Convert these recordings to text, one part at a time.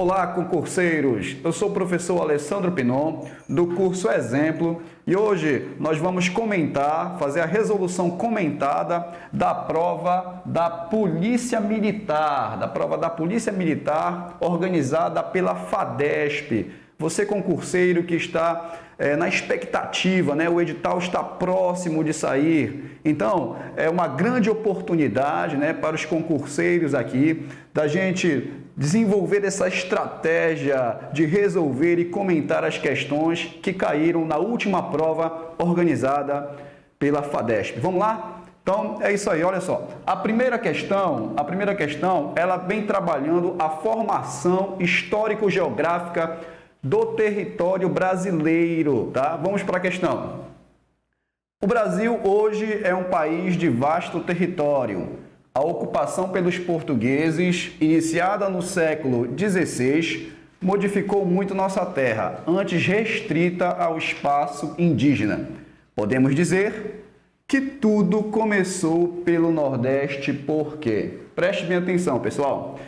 Olá, concurseiros! Eu sou o professor Alessandro Pinon, do curso Exemplo, e hoje nós vamos fazer a resolução comentada da prova da Polícia Militar, organizada pela FADESP. Você, concurseiro, que está na expectativa, né? O edital está próximo de sair. Então, é uma grande oportunidade, né, para os concurseiros aqui, da gente desenvolver essa estratégia de resolver e comentar as questões que caíram na última prova organizada pela FADESP. Vamos lá? Então, é isso aí, olha só. A primeira questão, ela vem trabalhando a formação histórico-geográfica do território brasileiro, tá? Vamos para a questão. O Brasil hoje é um país de vasto território. A ocupação pelos portugueses, iniciada no século XVI, modificou muito nossa terra, antes restrita ao espaço indígena. Podemos dizer que tudo começou pelo Nordeste, por quê? Preste bem atenção, pessoal.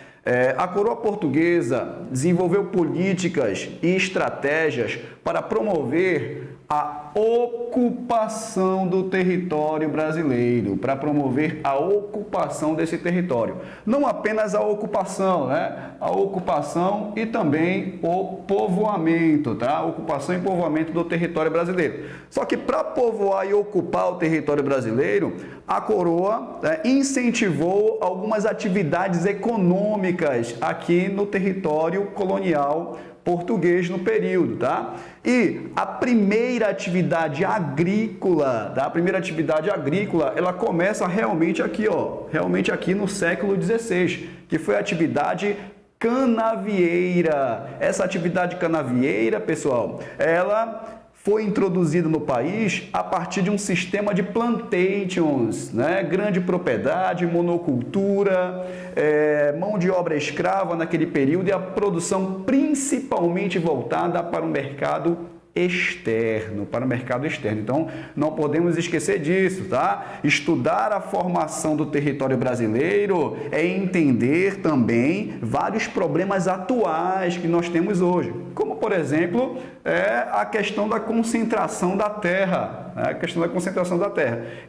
A coroa portuguesa desenvolveu políticas e estratégias para promover a ocupação do território brasileiro, para promover a ocupação desse território. Não apenas a ocupação, né? A ocupação e também o povoamento, tá? A ocupação e povoamento do território brasileiro. Só que para povoar e ocupar o território brasileiro, a coroa incentivou algumas atividades econômicas aqui no território colonial português no período, tá? E a primeira atividade agrícola, tá? A primeira atividade agrícola, ela começa realmente aqui, ó, realmente aqui no século XVI, que foi a atividade canavieira. Essa atividade canavieira, pessoal, ela foi introduzida no país a partir de um sistema de plantations, né? Grande propriedade, monocultura, mão de obra escrava naquele período e a produção principalmente voltada para o mercado externo, Então, não podemos esquecer disso, tá? Estudar a formação do território brasileiro é entender também vários problemas atuais que nós temos hoje, como, por exemplo, a questão da concentração da terra,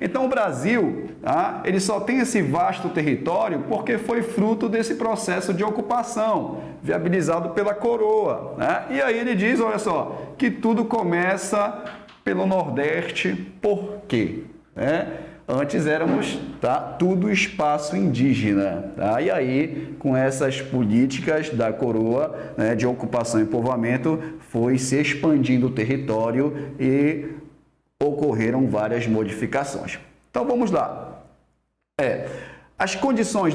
Então, o Brasil, tá? Ele só tem esse vasto território porque foi fruto desse processo de ocupação, viabilizado pela coroa, né? E aí ele diz, olha só, que tudo começa pelo Nordeste, por quê? Antes éramos, tá, tudo espaço indígena, tá? E aí, com essas políticas da coroa, né, de ocupação e povoamento, foi se expandindo o território e ocorreram várias modificações. Então, vamos lá. As condições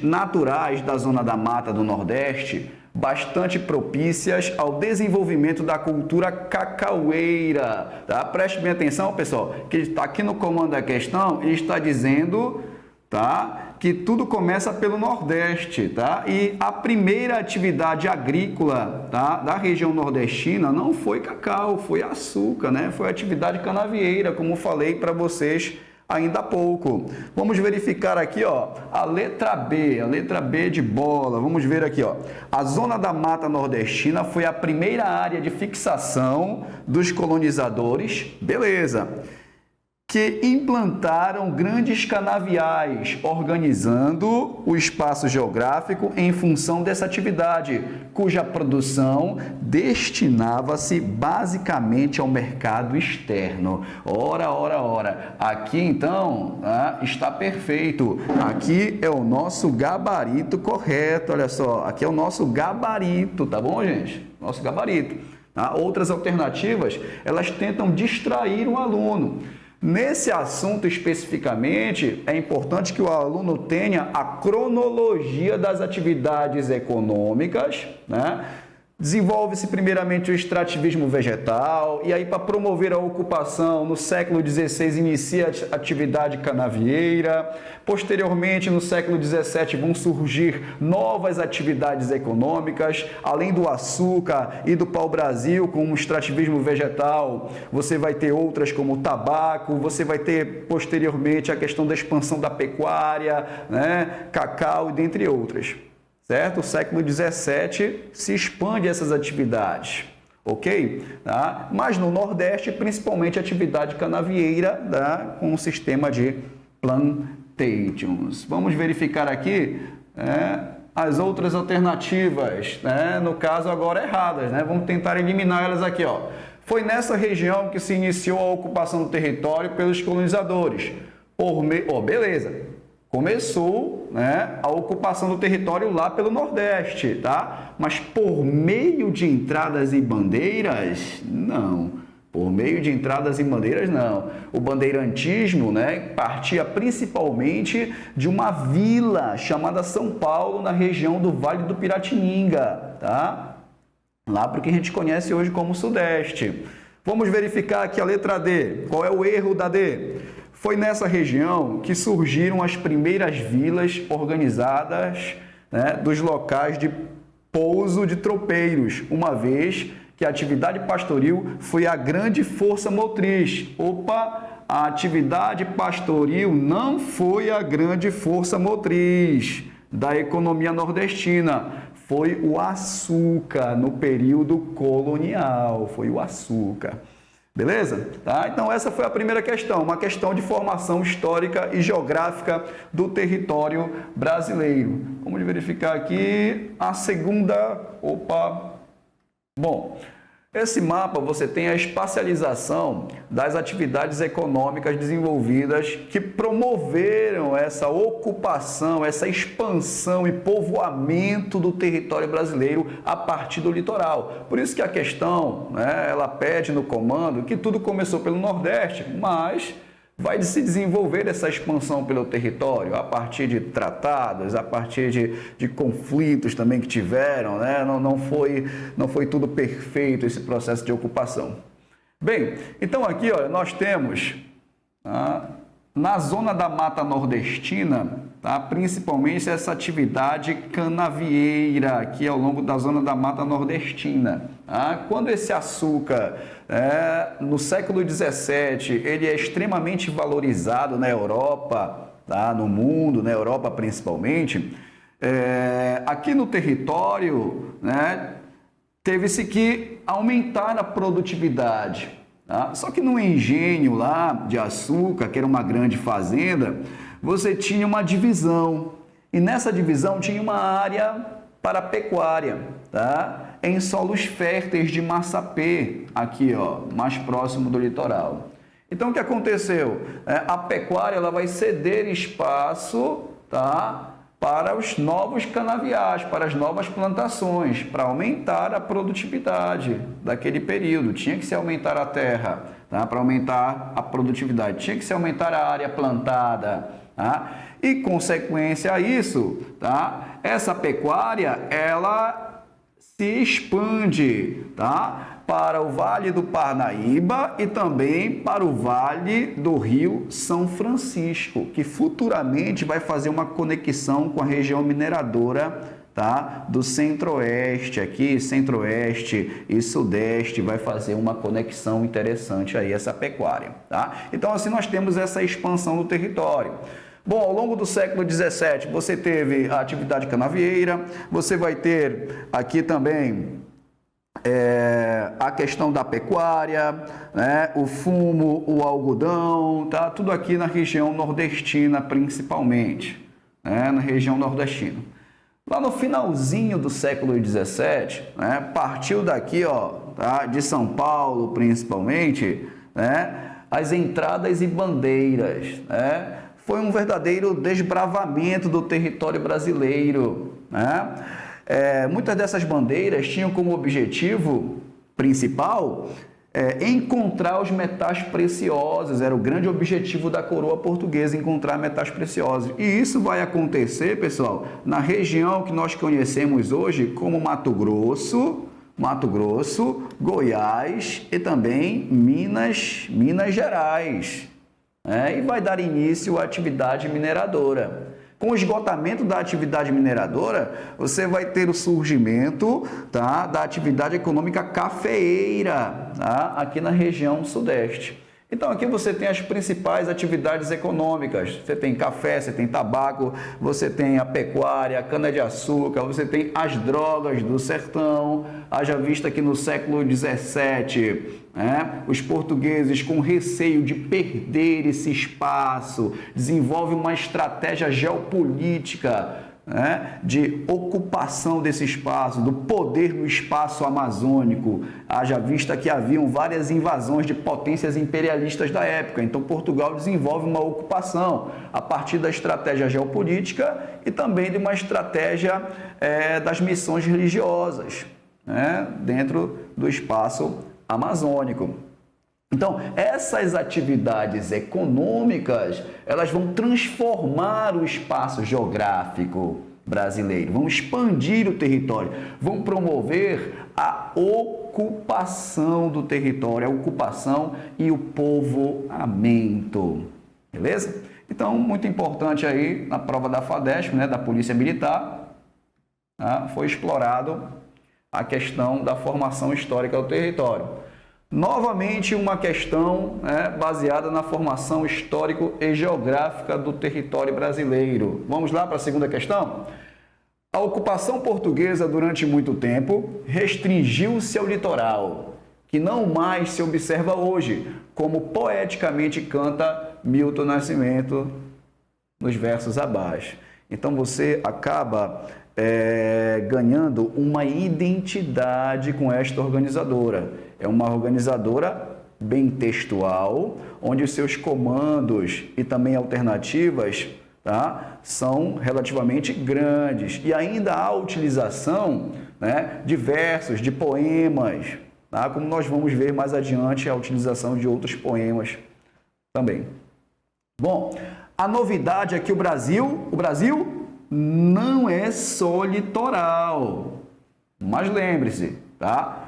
naturais da zona da mata do Nordeste, bastante propícias ao desenvolvimento da cultura cacaueira, tá? Preste bem atenção, pessoal, que ele está aqui no comando da questão, ele está dizendo, tá, que tudo começa pelo Nordeste, tá? E a primeira atividade agrícola, tá, da região nordestina não foi cacau, foi açúcar, né? Foi atividade canavieira, como falei para vocês ainda há pouco. Vamos verificar aqui, ó, a letra B de bola. Vamos ver aqui, ó. A zona da mata nordestina foi a primeira área de fixação dos colonizadores, beleza, que implantaram grandes canaviais, organizando o espaço geográfico em função dessa atividade, cuja produção destinava-se basicamente ao mercado externo. Ora. Aqui, então, está perfeito. Aqui é o nosso gabarito correto, olha só. Aqui é o nosso gabarito, tá bom, gente? Nosso gabarito. Tá? Outras alternativas, elas tentam distrair o aluno. Nesse assunto especificamente, é importante que o aluno tenha a cronologia das atividades econômicas, né? Desenvolve-se primeiramente o extrativismo vegetal, e aí para promover a ocupação, no século XVI inicia a atividade canavieira. Posteriormente, no século XVII, vão surgir novas atividades econômicas, além do açúcar e do pau-brasil, com o extrativismo vegetal, você vai ter outras como o tabaco, você vai ter posteriormente a questão da expansão da pecuária, né? Cacau, dentre outras. certo? O século XVII se expande essas atividades, ok? Tá? Mas no Nordeste, principalmente atividade canavieira, tá? Com o sistema de plantations. Vamos verificar aqui as outras alternativas, né? No caso agora erradas, né? Vamos tentar eliminar elas aqui, ó. Foi nessa região que se iniciou a ocupação do território pelos colonizadores. Beleza. Começou, né, a ocupação do território lá pelo Nordeste, tá? Mas por meio de entradas e bandeiras, não. Por meio de entradas e bandeiras, não. O bandeirantismo, né, partia principalmente de uma vila chamada São Paulo, na região do Vale do Piratininga, tá? Lá para o que a gente conhece hoje como Sudeste. Vamos verificar aqui a letra D. Qual é o erro da D? Foi nessa região que surgiram as primeiras vilas organizadas, né, dos locais de pouso de tropeiros, uma vez que a atividade pastoril foi a grande força motriz. A atividade pastoril não foi a grande força motriz da economia nordestina. Foi o açúcar no período colonial, foi o açúcar. Beleza? Tá? Então essa foi a primeira questão, uma questão de formação histórica e geográfica do território brasileiro. Vamos verificar aqui a segunda. Bom, esse mapa você tem a espacialização das atividades econômicas desenvolvidas que promoveram essa ocupação, essa expansão e povoamento do território brasileiro a partir do litoral. Por isso que a questão, né, ela pede no comando que tudo começou pelo Nordeste, mas vai se desenvolver essa expansão pelo território a partir de tratados, a partir de conflitos também que tiveram, né? Não foi tudo perfeito esse processo de ocupação. Bem, então aqui, olha, nós temos na zona da Mata Nordestina, tá, principalmente essa atividade canavieira aqui ao longo da zona da Mata Nordestina. Tá? Quando esse açúcar, no século XVII, ele é extremamente valorizado na Europa, tá, no mundo, na Europa principalmente, aqui no território, né, teve-se que aumentar a produtividade. Tá? Só que no engenho lá de açúcar, que era uma grande fazenda, você tinha uma divisão. E nessa divisão tinha uma área para pecuária, tá? Em solos férteis de massapê, aqui, ó, mais próximo do litoral. Então, o que aconteceu? A pecuária ela vai ceder espaço, tá, para os novos canaviais, para as novas plantações, para aumentar a produtividade daquele período. Tinha que se aumentar a terra, tá? Para aumentar a produtividade. Tinha que se aumentar a área plantada. Tá? E, consequência a isso, tá? Essa pecuária ela se expande, tá? Para o Vale do Parnaíba e também para o Vale do Rio São Francisco, que futuramente vai fazer uma conexão com a região mineradora, tá, do Centro-Oeste, aqui Centro-Oeste e Sudeste, vai fazer uma conexão interessante aí essa pecuária, tá? Então assim nós temos essa expansão do território. Bom, ao longo do século XVII você teve a atividade canavieira, você vai ter aqui também a questão da pecuária, né, o fumo, o algodão, tá? Tudo aqui na região nordestina principalmente, né, na região nordestina. Lá no finalzinho do século XVII, né, partiu daqui, ó, tá, de São Paulo principalmente, né, as entradas e bandeiras, né? Foi um verdadeiro desbravamento do território brasileiro, né? Muitas dessas bandeiras tinham como objetivo principal encontrar os metais preciosos. Era o grande objetivo da coroa portuguesa, encontrar metais preciosos. E isso vai acontecer, pessoal, na região que nós conhecemos hoje como Mato Grosso, Goiás e também Minas Gerais. E vai dar início à atividade mineradora. Com o esgotamento da atividade mineradora, você vai ter o surgimento, tá, da atividade econômica cafeeira, tá, aqui na região sudeste. Então aqui você tem as principais atividades econômicas, você tem café, você tem tabaco, você tem a pecuária, a cana-de-açúcar, você tem as drogas do sertão, haja vista que no século XVII, os portugueses com receio de perder esse espaço, desenvolvem uma estratégia geopolítica, de ocupação desse espaço, do poder no espaço amazônico, haja vista que haviam várias invasões de potências imperialistas da época. Então, Portugal desenvolve uma ocupação a partir da estratégia geopolítica e também de uma estratégia das missões religiosas, dentro do espaço amazônico. Então, essas atividades econômicas, elas vão transformar o espaço geográfico brasileiro, vão expandir o território, vão promover a ocupação do território, a ocupação e o povoamento, beleza? Então, muito importante aí, na prova da FADESP, da Polícia Militar, foi explorado a questão da formação histórica do território. Novamente, uma questão baseada na formação histórico e geográfica do território brasileiro. Vamos lá para a segunda questão? A ocupação portuguesa durante muito tempo restringiu-se ao litoral, que não mais se observa hoje, como poeticamente canta Milton Nascimento nos versos abaixo. Então você acaba ganhando uma identidade com esta organizadora. É uma organizadora bem textual, onde os seus comandos e também alternativas são relativamente grandes. E ainda há utilização de versos, de poemas, como nós vamos ver mais adiante a utilização de outros poemas também. Bom, a novidade é que o Brasil não é só litoral, mas lembre-se,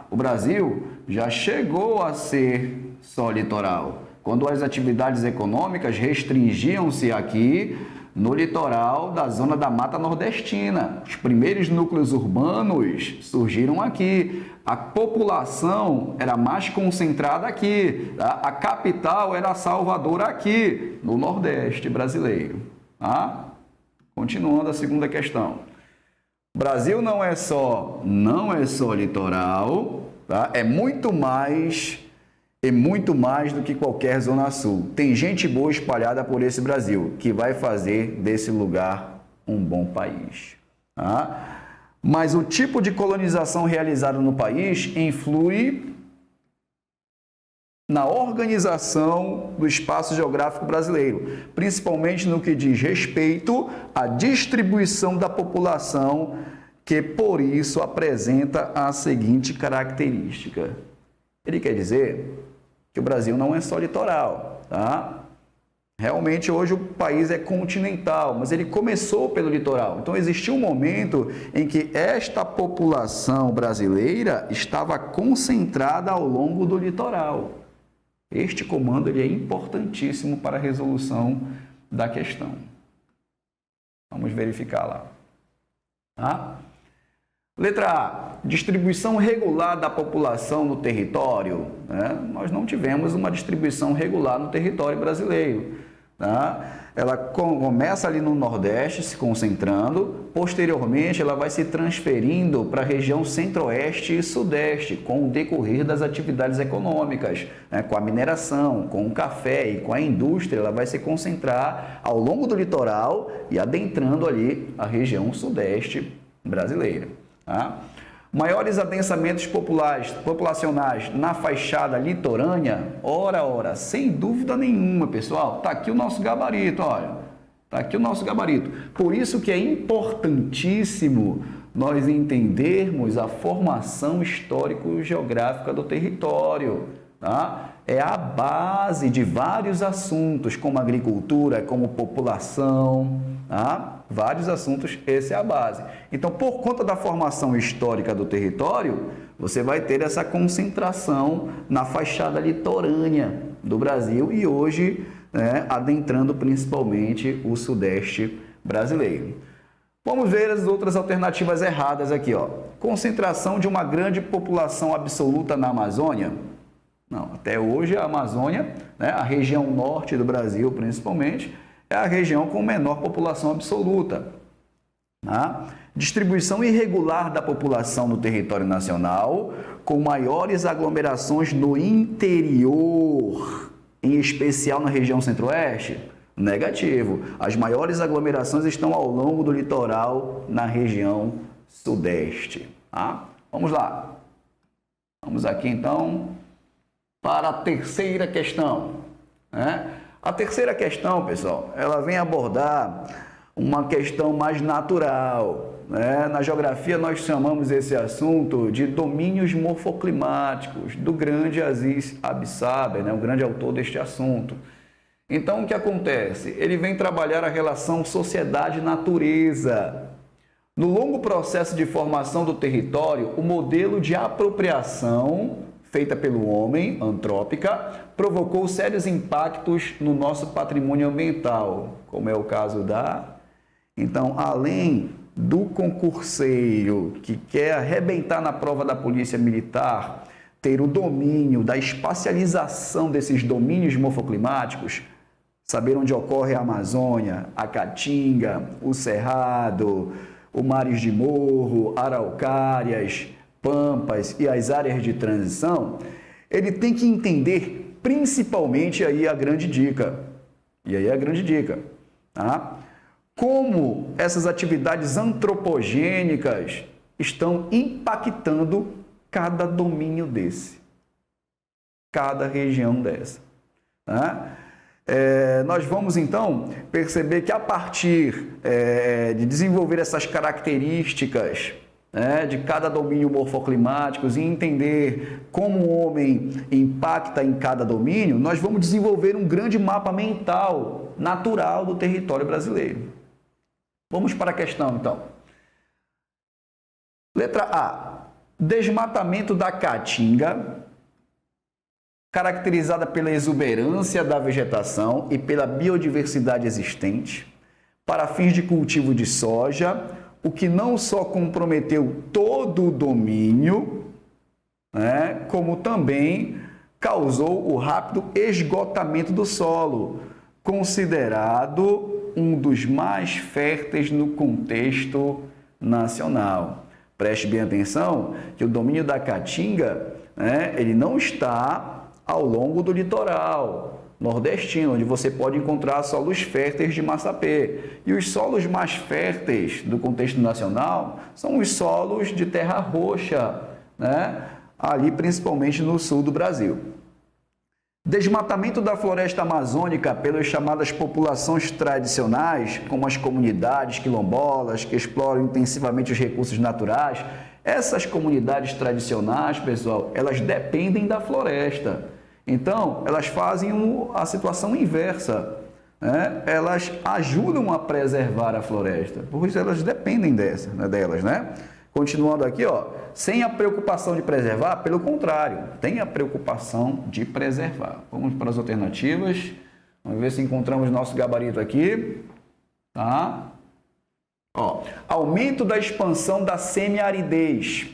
o Brasil já chegou a ser só litoral, quando as atividades econômicas restringiam-se aqui no litoral da zona da Mata Nordestina. Os primeiros núcleos urbanos surgiram aqui, a população era mais concentrada aqui, a capital era Salvador aqui, no Nordeste brasileiro. Continuando a segunda questão. O Brasil não é só litoral, é muito mais do que qualquer zona sul. Tem gente boa espalhada por esse Brasil, que vai fazer desse lugar um bom país. Mas o tipo de colonização realizada no país influi na organização do espaço geográfico brasileiro, principalmente no que diz respeito à distribuição da população, que por isso apresenta a seguinte característica. Ele quer dizer que o Brasil não é só litoral, Realmente hoje o país é continental, mas ele começou pelo litoral. Então existiu um momento em que esta população brasileira estava concentrada ao longo do litoral. Este comando ele é importantíssimo para a resolução da questão. Vamos verificar lá. Letra A, distribuição regular da população no território. Nós não tivemos uma distribuição regular no território brasileiro. Ela começa ali no Nordeste, se concentrando, posteriormente ela vai se transferindo para a região Centro-Oeste e Sudeste, com o decorrer das atividades econômicas, com a mineração, com o café e com a indústria, ela vai se concentrar ao longo do litoral e adentrando ali a região Sudeste brasileira. Maiores adensamentos populacionais na faixa litorânea, ora, sem dúvida nenhuma, pessoal, está aqui o nosso gabarito, olha, está aqui o nosso gabarito. Por isso que é importantíssimo nós entendermos a formação histórico-geográfica do território, É a base de vários assuntos, como agricultura, como população, vários assuntos, essa é a base. Então, por conta da formação histórica do território, você vai ter essa concentração na faixa litorânea do Brasil e hoje, adentrando principalmente o Sudeste brasileiro. Vamos ver as outras alternativas erradas aqui, Concentração de uma grande população absoluta na Amazônia. Não, até hoje a Amazônia, né, a região norte do Brasil principalmente, é a região com menor população absoluta. Tá? Distribuição irregular da população no território nacional, com maiores aglomerações no interior, em especial na região centro-oeste? Negativo. As maiores aglomerações estão ao longo do litoral, na região sudeste. Tá? Vamos lá. Vamos aqui então para a terceira questão. Né? A terceira questão, pessoal, ela vem abordar uma questão mais natural. Né? Na geografia, nós chamamos esse assunto de domínios morfoclimáticos, do grande Aziz Absaber, né? O grande autor deste assunto. Então, o que acontece? Ele vem trabalhar a relação sociedade-natureza. No longo processo de formação do território, o modelo de apropriação feita pelo homem, antrópica, provocou sérios impactos no nosso patrimônio ambiental, como é o caso da... Então, além do concurseiro que quer arrebentar na prova da polícia militar, ter o domínio da espacialização desses domínios morfoclimáticos, saber onde ocorre a Amazônia, a Caatinga, o Cerrado, o Mares de Morro, Araucárias, Pampas e as áreas de transição, ele tem que entender principalmente aí a grande dica. E aí a grande dica, tá? Como essas atividades antropogênicas estão impactando cada domínio desse, cada região dessa. Tá? Nós vamos então perceber que a partir de desenvolver essas características de cada domínio morfoclimático e entender como o homem impacta em cada domínio, nós vamos desenvolver um grande mapa mental natural do território brasileiro. Vamos para a questão então. Letra A. Desmatamento da Caatinga, caracterizada pela exuberância da vegetação e pela biodiversidade existente, para fins de cultivo de soja, o que não só comprometeu todo o domínio, como também causou o rápido esgotamento do solo, considerado um dos mais férteis no contexto nacional. Preste bem atenção que o domínio da Caatinga, ele não está ao longo do litoral nordestino, onde você pode encontrar solos férteis de massapê. E os solos mais férteis do contexto nacional são os solos de terra roxa, ali principalmente no sul do Brasil. Desmatamento da floresta amazônica pelas chamadas populações tradicionais, como as comunidades quilombolas, que exploram intensivamente os recursos naturais. Essas comunidades tradicionais, pessoal, elas dependem da floresta. Então, elas fazem a situação inversa. Elas ajudam a preservar a floresta, por isso elas dependem delas, Continuando aqui, sem a preocupação de preservar, pelo contrário, tem a preocupação de preservar. Vamos para as alternativas. Vamos ver se encontramos nosso gabarito aqui. Tá? Aumento da expansão da semiaridez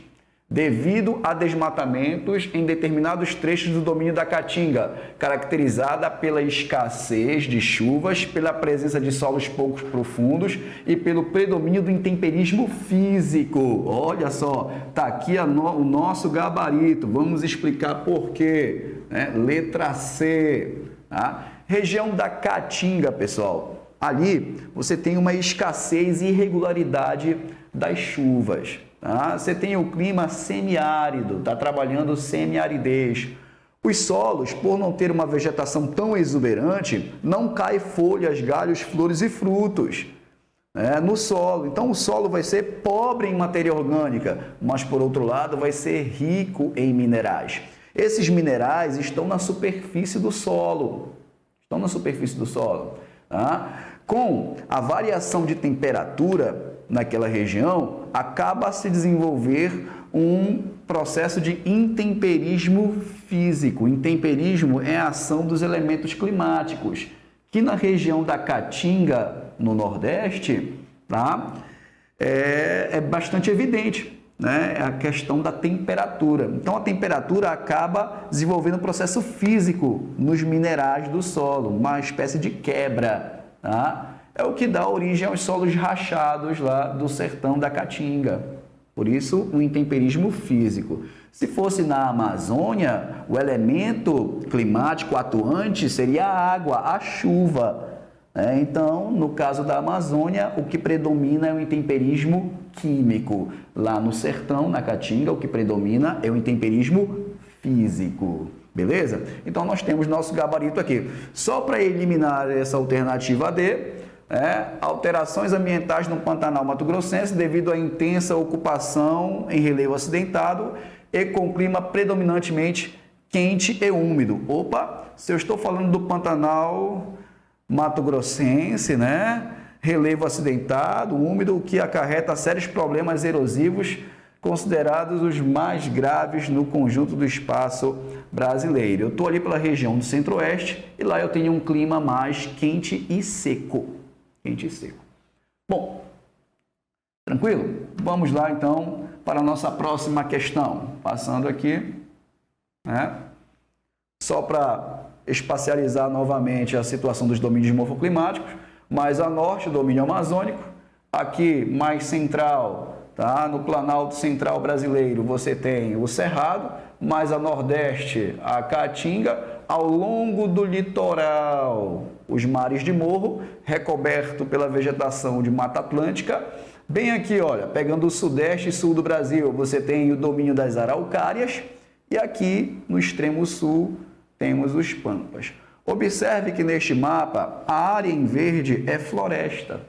devido a desmatamentos em determinados trechos do domínio da Caatinga, caracterizada pela escassez de chuvas, pela presença de solos pouco profundos e pelo predomínio do intemperismo físico. Olha só, está aqui o nosso gabarito. Vamos explicar por quê. Letra C. Tá? Região da Caatinga, pessoal. Ali você tem uma escassez e irregularidade das chuvas. Você tem o clima semiárido, está trabalhando semiaridez. Os solos, por não ter uma vegetação tão exuberante, não cai folhas, galhos, flores e frutos no solo. Então, o solo vai ser pobre em matéria orgânica, mas, por outro lado, vai ser rico em minerais. Esses minerais estão na superfície do solo. Com a variação de temperatura naquela região, acaba se desenvolver um processo de intemperismo físico. Intemperismo é a ação dos elementos climáticos, que na região da Caatinga, no Nordeste, é bastante evidente. né, é a questão da temperatura. Então, a temperatura acaba desenvolvendo um processo físico nos minerais do solo, uma espécie de quebra, tá? É o que dá origem aos solos rachados lá do sertão da Caatinga. Por isso, o intemperismo físico. Se fosse na Amazônia, o elemento climático atuante seria a água, a chuva. Então, no caso da Amazônia, o que predomina é o intemperismo químico. Lá no sertão, na Caatinga, o que predomina é o intemperismo físico. Beleza? Então, nós temos nosso gabarito aqui. Só para eliminar essa alternativa D, alterações ambientais no Pantanal Mato-Grossense devido à intensa ocupação em relevo acidentado e com clima predominantemente quente e úmido. Opa, se eu estou falando do Pantanal Mato-Grossense, relevo acidentado, úmido, o que acarreta sérios problemas erosivos considerados os mais graves no conjunto do espaço brasileiro. Eu estou ali pela região do Centro-Oeste e lá eu tenho um clima mais quente e seco. Quente e seco. Bom, tranquilo? Vamos lá então para a nossa próxima questão. Passando aqui, só para espacializar novamente a situação dos domínios morfoclimáticos, mais a norte, o domínio amazônico, aqui mais central, tá? No Planalto Central brasileiro você tem o Cerrado, mais a nordeste, a Caatinga, ao longo do litoral, os mares de morro, recoberto pela vegetação de Mata Atlântica. Bem aqui, olha, pegando o sudeste e sul do Brasil, você tem o domínio das araucárias e aqui no extremo sul temos os pampas. Observe que neste mapa a área em verde é floresta,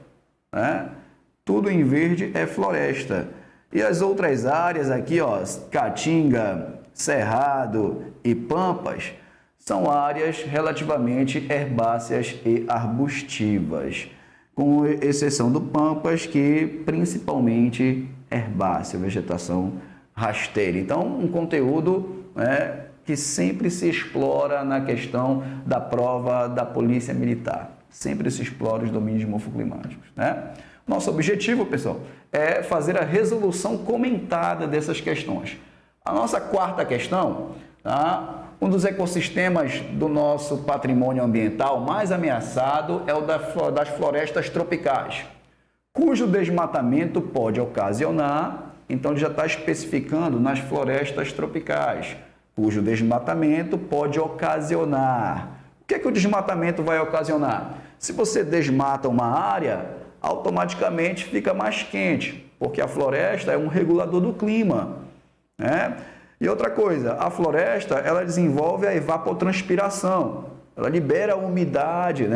Tudo em verde é floresta. E as outras áreas aqui, ó, Caatinga, Cerrado e Pampas, são áreas relativamente herbáceas e arbustivas, com exceção do Pampas, que principalmente herbácea, vegetação rasteira. Então, um conteúdo que sempre se explora na questão da prova da Polícia Militar. Sempre se explora os domínios morfoclimáticos, Nosso objetivo, pessoal, é fazer a resolução comentada dessas questões. A nossa quarta questão, um dos ecossistemas do nosso patrimônio ambiental mais ameaçado é o das florestas tropicais, cujo desmatamento pode ocasionar, então ele já está especificando nas florestas tropicais, cujo desmatamento pode ocasionar. O que é que o desmatamento vai ocasionar? Se você desmata uma área, automaticamente fica mais quente, porque a floresta é um regulador do clima, E outra coisa, a floresta, ela desenvolve a evapotranspiração, ela libera a umidade,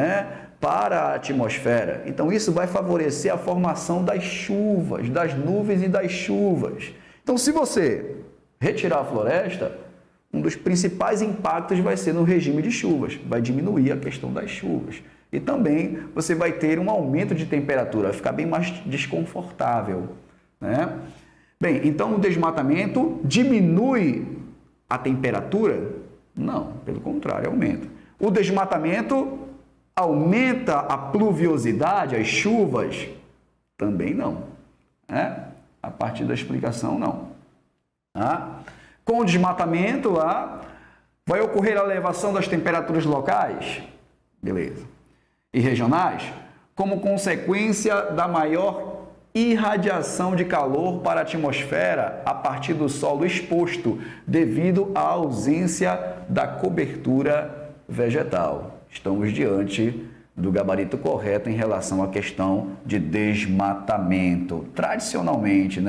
para a atmosfera. Então, isso vai favorecer a formação das chuvas, das nuvens e das chuvas. Então, se você retirar a floresta, um dos principais impactos vai ser no regime de chuvas, vai diminuir a questão das chuvas. E também você vai ter um aumento de temperatura, vai ficar bem mais desconfortável, Bem, então o desmatamento diminui a temperatura? Não, pelo contrário, aumenta. O desmatamento aumenta a pluviosidade, as chuvas? Também não. A partir da explicação, não. Com o desmatamento, vai ocorrer a elevação das temperaturas locais? Beleza. E regionais? Como consequência da maior irradiação de calor para a atmosfera a partir do solo exposto, devido à ausência da cobertura vegetal. Estamos diante do gabarito correto em relação à questão de desmatamento. Tradicionalmente,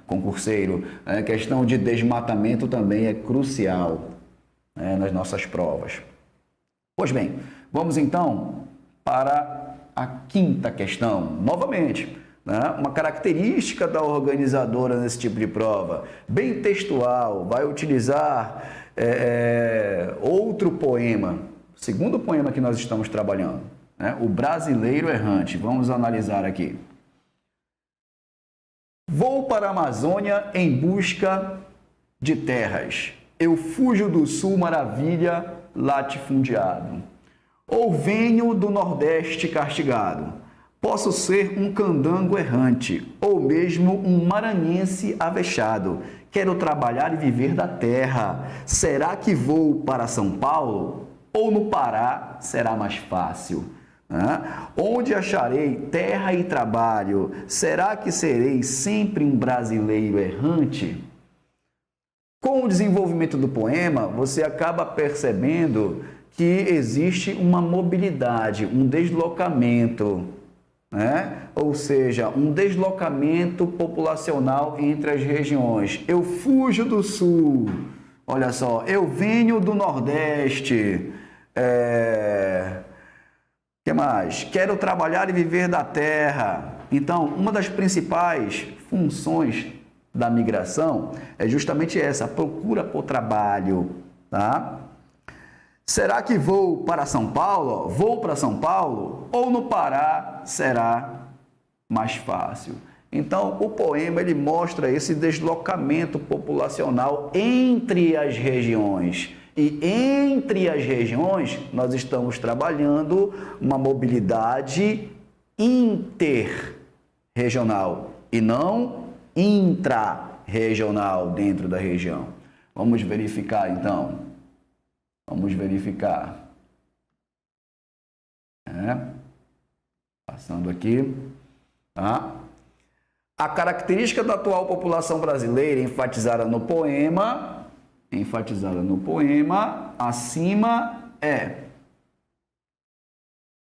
concurseiro, a questão de desmatamento também é crucial nas nossas provas. Pois bem, vamos então para a quinta questão. Novamente, uma característica da organizadora nesse tipo de prova, bem textual, vai utilizar outro poema, o segundo poema que nós estamos trabalhando, o Brasileiro Errante. Vamos analisar aqui. Vou para a Amazônia em busca de terras. Eu fujo do sul, maravilha, latifundiado. Ou venho do Nordeste castigado. Posso ser um candango errante, ou mesmo um maranhense avexado. Quero trabalhar e viver da terra. Será que vou para São Paulo? Ou no Pará será mais fácil? Onde acharei terra e trabalho? Será que serei sempre um brasileiro errante? Com o desenvolvimento do poema, você acaba percebendo que existe uma mobilidade, um deslocamento, ou seja, um deslocamento populacional entre as regiões. Eu fujo do sul, olha só, eu venho do Nordeste, que mais? Quero trabalhar e viver da terra. Então, uma das principais funções da migração é justamente essa, a procura por trabalho, tá? Será que vou para São Paulo? Vou para São Paulo? Ou no Pará será mais fácil? Então, o poema ele mostra esse deslocamento populacional entre as regiões. E entre as regiões, nós estamos trabalhando uma mobilidade interregional e não intrarregional dentro da região. Vamos verificar, então. Vamos verificar. Passando aqui. Tá? A característica da atual população brasileira enfatizada no poema, acima é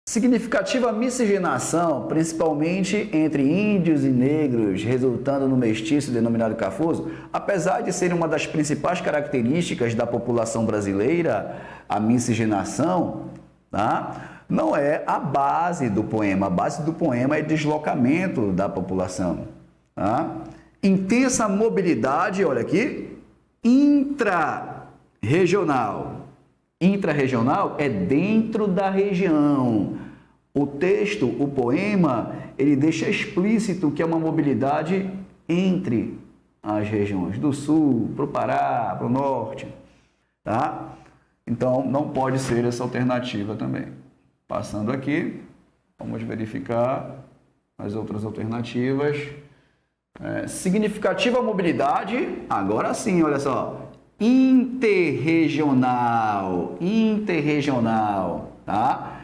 significativa miscigenação, principalmente entre índios e negros, resultando no mestiço denominado cafuso. Apesar de ser uma das principais características da população brasileira, a miscigenação, tá? Não é a base do poema. A base do poema é deslocamento da população. Tá? Intensa mobilidade, olha aqui, intrarregional. Intrarregional é dentro da região. O texto, o poema, ele deixa explícito que é uma mobilidade entre as regiões, do sul para o Pará, para o norte. Tá? Então, não pode ser essa alternativa também. Passando aqui, vamos verificar as outras alternativas. Significativa mobilidade, agora sim, olha só. Interregional, tá?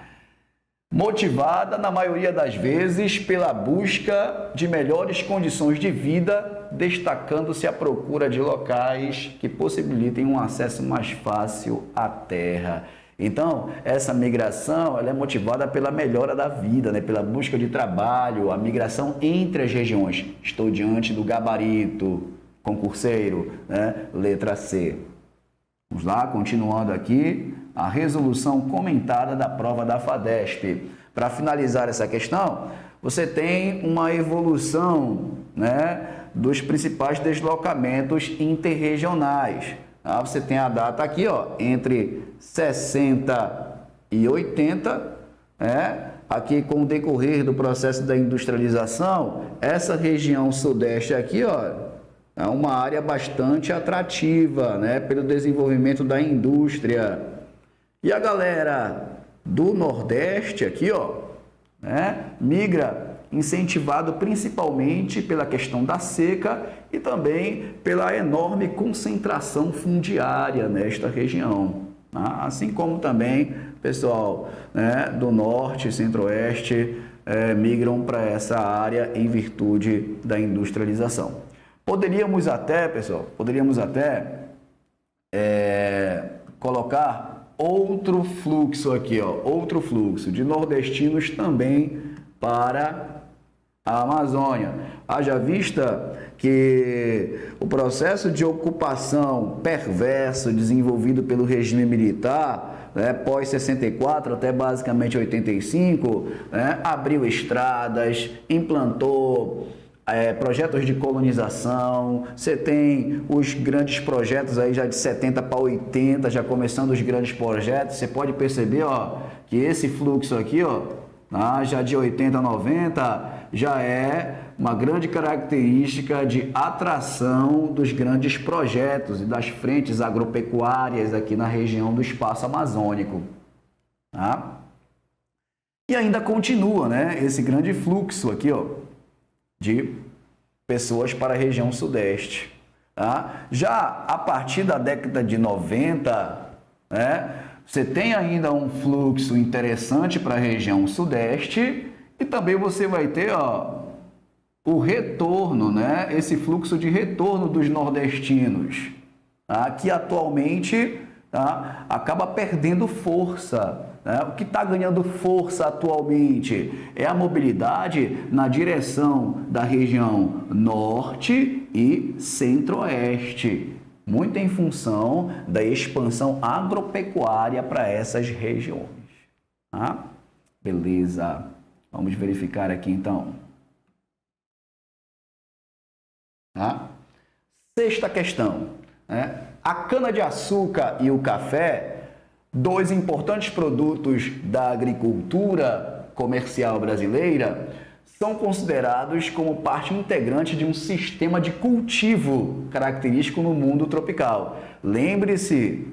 Motivada, na maioria das vezes, pela busca de melhores condições de vida, destacando-se a procura de locais que possibilitem um acesso mais fácil à terra. Então, essa migração ela é motivada pela melhora da vida, pela busca de trabalho, a migração entre as regiões. Estou diante do gabarito, concurseiro, letra C. Vamos lá, continuando aqui, a resolução comentada da prova da FADESP. Para finalizar essa questão, você tem uma evolução, dos principais deslocamentos interregionais. Tá? Você tem a data aqui, entre 60 e 80, aqui com o decorrer do processo da industrialização, essa região sudeste aqui, é uma área bastante atrativa, pelo desenvolvimento da indústria. E a galera do Nordeste aqui, migra incentivado principalmente pela questão da seca e também pela enorme concentração fundiária nesta região. Assim como também pessoal do Norte e Centro-Oeste migram para essa área em virtude da industrialização. Poderíamos até, pessoal, colocar outro fluxo aqui, outro fluxo de nordestinos também para a Amazônia. Haja vista que o processo de ocupação perverso desenvolvido pelo regime militar, pós-64 até basicamente 85, abriu estradas, implantou projetos de colonização. Você tem os grandes projetos aí já de 70 para 80, já começando os grandes projetos. Você pode perceber que esse fluxo aqui, já de 80 a 90, já é uma grande característica de atração dos grandes projetos e das frentes agropecuárias aqui na região do espaço amazônico. Tá? E ainda continua, né, esse grande fluxo aqui, ó, de pessoas para a região sudeste. Tá? Já a partir da década de 90, né, você tem ainda um fluxo interessante para a região sudeste e também você vai ter, ó, o retorno, né, esse fluxo de retorno dos nordestinos, tá, que atualmente, tá, acaba perdendo força. O que está ganhando força atualmente é a mobilidade na direção da região norte e centro-oeste, muito em função da expansão agropecuária para essas regiões. Tá? Beleza, vamos verificar aqui então. Tá? Sexta questão, né? A cana-de-açúcar e o café, dois importantes produtos da agricultura comercial brasileira, são considerados como parte integrante de um sistema de cultivo característico no mundo tropical. Lembre-se,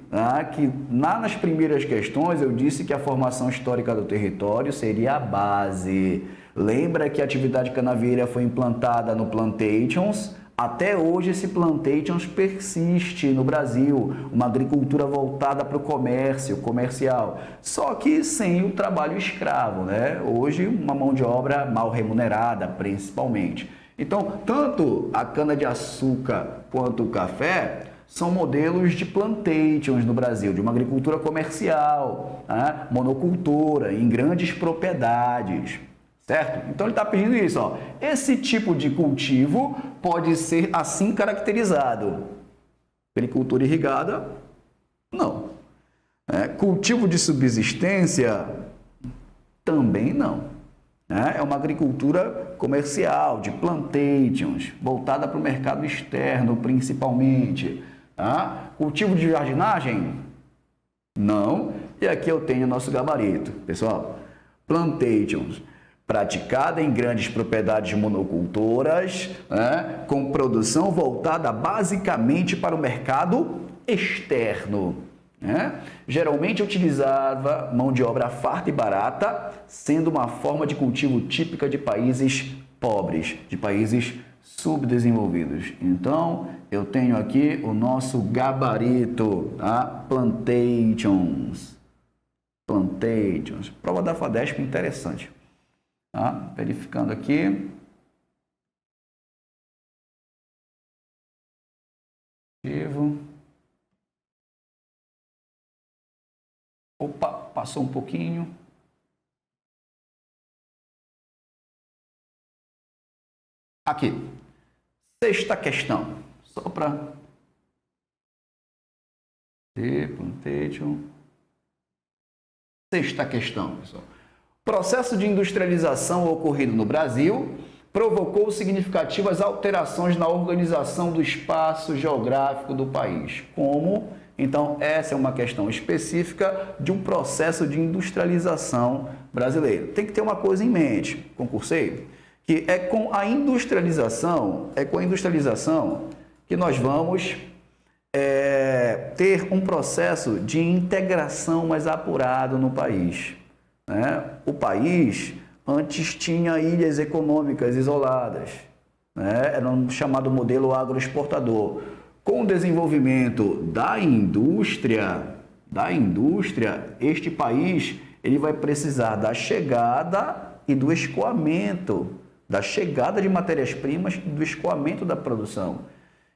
que nas primeiras questões eu disse que a formação histórica do território seria a base. Lembra que a atividade canavieira foi implantada no Plantations? Até hoje esse Plantations persiste no Brasil, uma agricultura voltada para o comércio, comercial, só que sem o trabalho escravo, né? Hoje uma mão de obra mal remunerada, principalmente. Então, tanto a cana-de-açúcar quanto o café são modelos de Plantations no Brasil, de uma agricultura comercial, né? Monocultura, em grandes propriedades. Certo? Então ele está pedindo isso, ó. Esse tipo de cultivo pode ser assim caracterizado. Agricultura irrigada? Não. Cultivo de subsistência? Também não. É uma agricultura comercial, de plantations, voltada para o mercado externo principalmente. Tá? Cultivo de jardinagem? Não. E aqui eu tenho o nosso gabarito. Pessoal, plantations praticada em grandes propriedades monocultoras, né, com produção voltada basicamente para o mercado externo. Né? Geralmente utilizava mão de obra farta e barata, sendo uma forma de cultivo típica de países pobres, de países subdesenvolvidos. Então, eu tenho aqui o nosso gabarito, tá? Plantations. Plantations. Prova da FADESP interessante. Tá? Verificando aqui. Opa, passou um pouquinho. Aqui. Sexta questão. Só para... Plantation. Sexta questão, pessoal. Processo de industrialização ocorrido no Brasil provocou significativas alterações na organização do espaço geográfico do país. Como? Então, essa é uma questão específica de um processo de industrialização brasileiro. Tem que ter uma coisa em mente, concurseiro, que é com a industrialização que nós vamos ter um processo de integração mais apurado no país. O país antes tinha ilhas econômicas isoladas, era um chamado modelo agroexportador. Com o desenvolvimento da indústria, este país ele vai precisar da chegada e do escoamento, da chegada de matérias-primas e do escoamento da produção.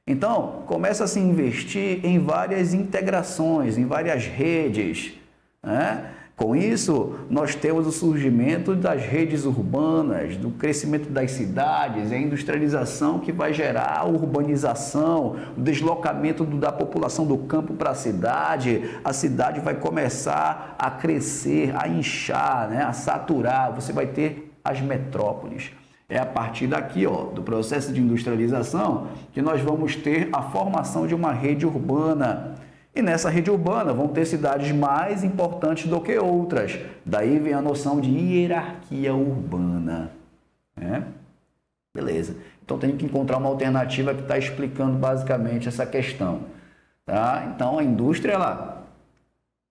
Então, começa a se investir em várias integrações, em várias redes, Com isso, nós temos o surgimento das redes urbanas, do crescimento das cidades, a industrialização que vai gerar a urbanização, o deslocamento da população do campo para a cidade vai começar a crescer, a inchar, a saturar, você vai ter as metrópoles. É a partir daqui, do processo de industrialização, que nós vamos ter a formação de uma rede urbana. E nessa rede urbana vão ter cidades mais importantes do que outras. Daí vem a noção de hierarquia urbana. Beleza. Então tem que encontrar uma alternativa que está explicando basicamente essa questão. Tá? Então a indústria ela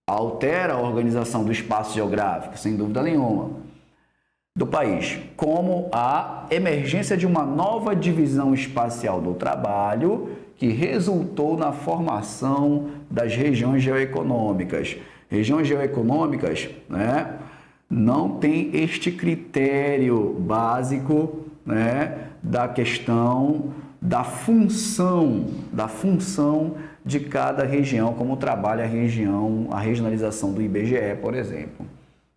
altera a organização do espaço geográfico, sem dúvida nenhuma. do país, como a emergência de uma nova divisão espacial do trabalho que resultou na formação das regiões geoeconômicas. Regiões geoeconômicas, né, não tem este critério básico, né, da questão da função de cada região, como trabalha a região, a regionalização do IBGE, por exemplo.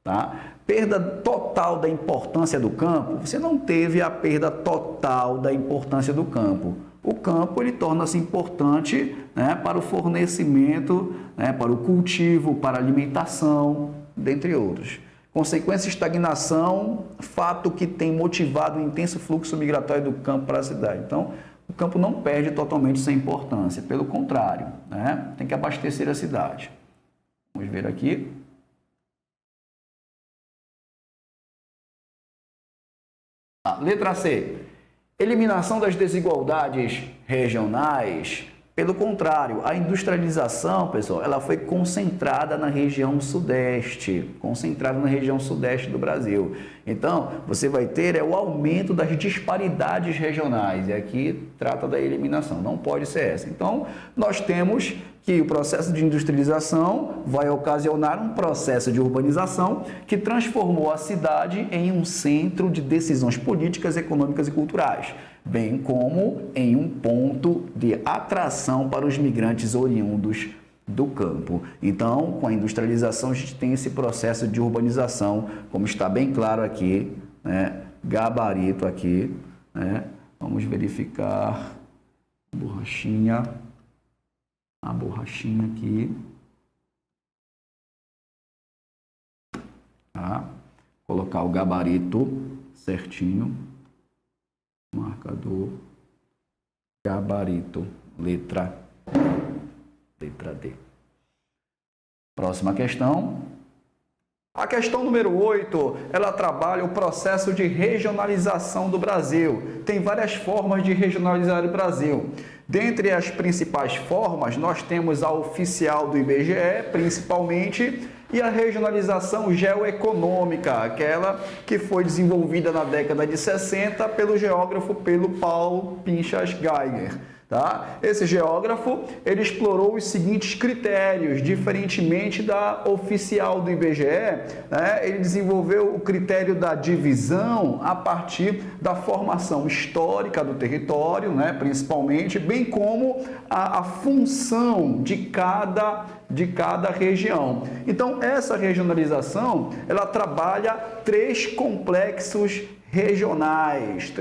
Tá? Perda total da importância do campo, você não teve a perda total da importância do campo. O campo ele torna-se importante, né, para o fornecimento, né, para o cultivo, para a alimentação, dentre outros. Consequência, estagnação, fato que tem motivado o intenso fluxo migratório do campo para a cidade. Então, o campo não perde totalmente sua importância, pelo contrário, né, tem que abastecer a cidade. Vamos ver aqui. Letra C. Eliminação das desigualdades regionais. Pelo contrário, a industrialização, pessoal, ela foi concentrada na região sudeste, do Brasil. Então, você vai ter o aumento das disparidades regionais, e aqui trata da eliminação, não pode ser essa. Então, nós temos que o processo de industrialização vai ocasionar um processo de urbanização que transformou a cidade em um centro de decisões políticas, econômicas e culturais, bem como em um ponto de atração para os migrantes oriundos do campo. Então, com a industrialização, a gente tem esse processo de urbanização, como está bem claro aqui, né? Gabarito aqui, né? Vamos verificar a borrachinha aqui, tá? Colocar o gabarito certinho, marcador, gabarito, letra D. Próxima questão. A questão número 8, ela trabalha o processo de regionalização do Brasil. Tem várias formas de regionalizar o Brasil. Dentre as principais formas, nós temos a oficial do IBGE, principalmente, e a regionalização geoeconômica, aquela que foi desenvolvida na década de 60 pelo geógrafo Paul Pinchas-Geiger. Tá? Esse geógrafo ele explorou os seguintes critérios, diferentemente da oficial do IBGE, né? Ele desenvolveu o critério da divisão a partir da formação histórica do território, né? Principalmente, bem como a função de cada região. Então, essa regionalização, ela trabalha três complexos regionais.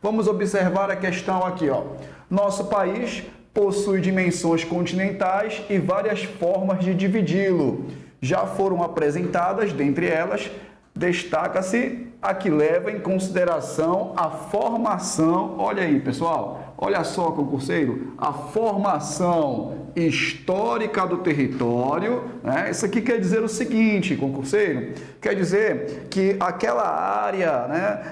Vamos observar a questão aqui, ó. Nosso país possui dimensões continentais e várias formas de dividi-lo. Já foram apresentadas, dentre elas, destaca-se a que leva em consideração a formação, olha aí, pessoal, olha só, concurseiro, a formação histórica do território, né? Isso aqui quer dizer o seguinte, concurseiro, quer dizer que aquela área, né,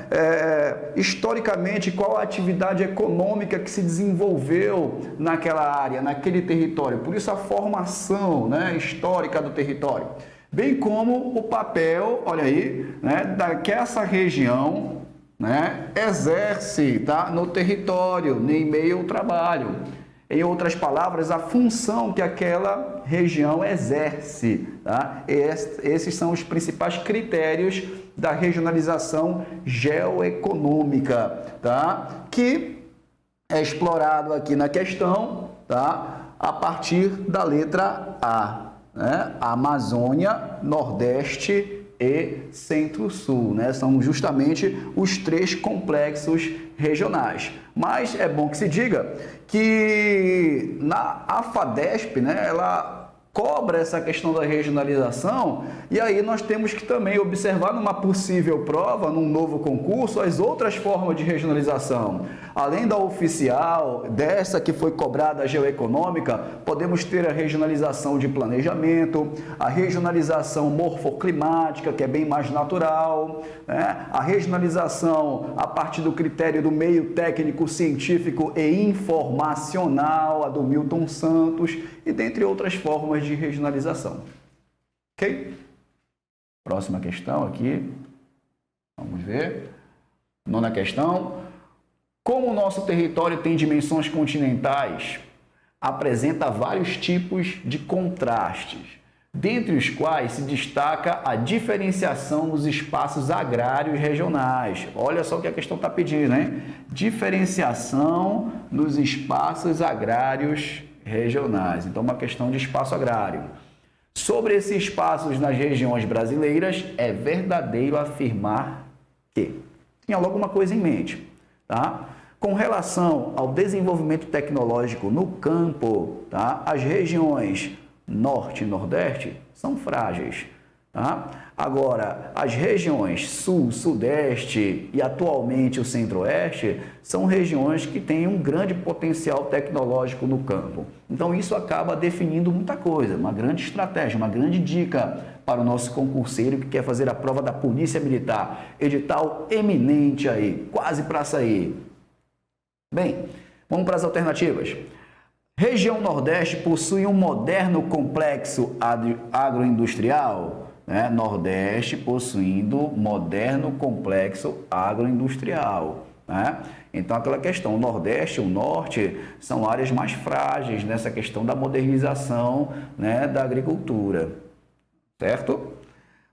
historicamente, qual a atividade econômica que se desenvolveu naquela área, naquele território, por isso a formação, né, histórica do território. Bem como o papel, olha aí, né, que essa região, né, exerce, tá, no território, em meio ao trabalho. Em outras palavras, a função que aquela região exerce. Tá? Esses são os principais critérios da regionalização geoeconômica, tá? Que é explorado aqui na questão, tá? A partir da letra A. Né? Amazônia, Nordeste e Centro-Sul, né? São justamente os três complexos regionais. Mas é bom que se diga que a FADESP, né, ela cobra essa questão da regionalização, e aí nós temos que também observar numa possível prova, num novo concurso, as outras formas de regionalização. Além da oficial, dessa que foi cobrada a geoeconômica, podemos ter a regionalização de planejamento, a regionalização morfoclimática, que é bem mais natural, né? A regionalização a partir do critério do meio técnico, científico e informacional, a do Milton Santos, e dentre outras formas de regionalização. Ok? Próxima questão aqui. Vamos ver. Nona questão. Como o nosso território tem dimensões continentais, apresenta vários tipos de contrastes, dentre os quais se destaca a diferenciação dos espaços agrários regionais. Olha só o que a questão está pedindo, hein? Diferenciação nos espaços agrários regionais. Então, uma questão de espaço agrário. Sobre esses espaços nas regiões brasileiras, é verdadeiro afirmar que... Tenha logo uma coisa em mente, tá? Com relação ao desenvolvimento tecnológico no campo, tá? As regiões Norte e Nordeste são frágeis, tá? Agora, as regiões Sul, Sudeste e atualmente o Centro-Oeste são regiões que têm um grande potencial tecnológico no campo. Então, isso acaba definindo muita coisa, uma grande estratégia, uma grande dica para o nosso concurseiro que quer fazer a prova da Polícia Militar. Edital eminente aí, quase para sair. Bem, vamos para as alternativas. Região Nordeste possui um moderno complexo agroindustrial, né? Nordeste possuindo moderno complexo agroindustrial, né? Então, aquela questão, o Nordeste e o Norte são áreas mais frágeis nessa questão da modernização, né, da agricultura, certo?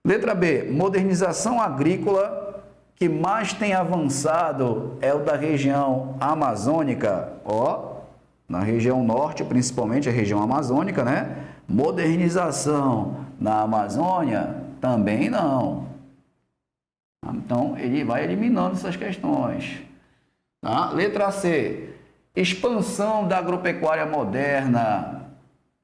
Letra B, modernização agrícola que mais tem avançado é o da região amazônica, ó, na região norte, principalmente a região amazônica, né? Modernização na Amazônia, também não. Então, ele vai eliminando essas questões. Tá? Letra C, expansão da agropecuária moderna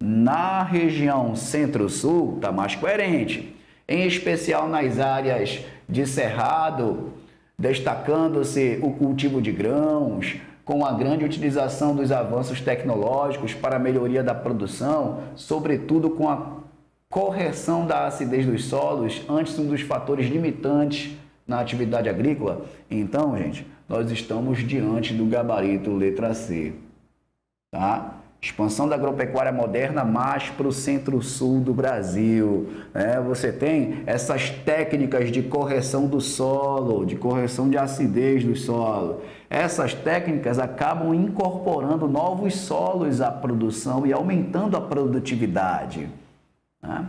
na região centro-sul, está mais coerente. Em especial nas áreas de cerrado, destacando-se o cultivo de grãos, com a grande utilização dos avanços tecnológicos para a melhoria da produção, sobretudo com a correção da acidez dos solos, antes um dos fatores limitantes na atividade agrícola. Então, gente, nós estamos diante do gabarito letra C, tá? Expansão da agropecuária moderna mais para o centro-sul do Brasil, né? Você tem essas técnicas de correção do solo, de correção de acidez do solo. Essas técnicas acabam incorporando novos solos à produção e aumentando a produtividade, né?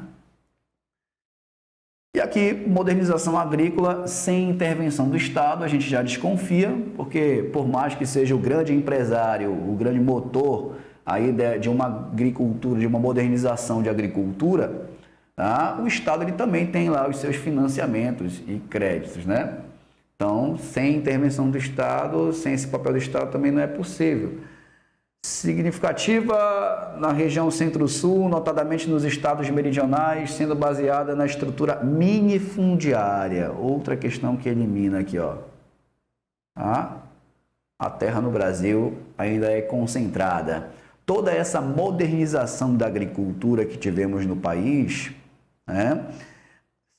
E aqui, modernização agrícola sem intervenção do Estado, a gente já desconfia, porque por mais que seja o grande empresário, o grande motor aí de uma agricultura, de uma modernização de agricultura, tá? O Estado ele também tem lá os seus financiamentos e créditos, né? Então, sem intervenção do Estado, sem esse papel do Estado também não é possível. Significativa na região centro-sul, notadamente nos estados meridionais, sendo baseada na estrutura minifundiária. Outra questão que elimina aqui, ó. Tá? A terra no Brasil ainda é concentrada. Toda essa modernização da agricultura que tivemos no país, né,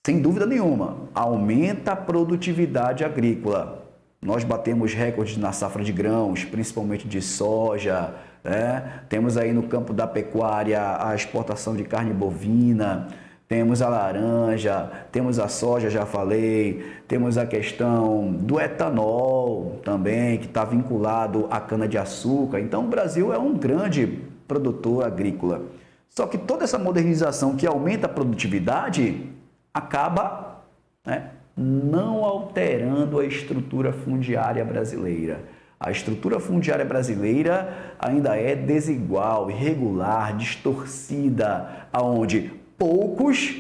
sem dúvida nenhuma, aumenta a produtividade agrícola. Nós batemos recordes na safra de grãos, principalmente de soja, né? Temos aí no campo da pecuária a exportação de carne bovina, temos a laranja, temos a soja, já falei, temos a questão do etanol também, que está vinculado à cana-de-açúcar. Então, o Brasil é um grande produtor agrícola. Só que toda essa modernização que aumenta a produtividade acaba, né, não alterando a estrutura fundiária brasileira. A estrutura fundiária brasileira ainda é desigual, irregular, distorcida, aonde poucos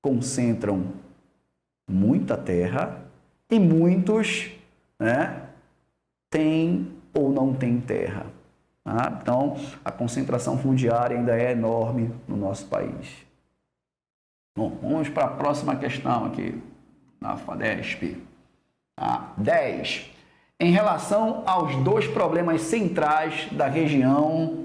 concentram muita terra e muitos, né, têm ou não têm terra. Tá? Então, a concentração fundiária ainda é enorme no nosso país. Bom, vamos para a próxima questão aqui, na FADESP. 10. Em relação aos dois problemas centrais da região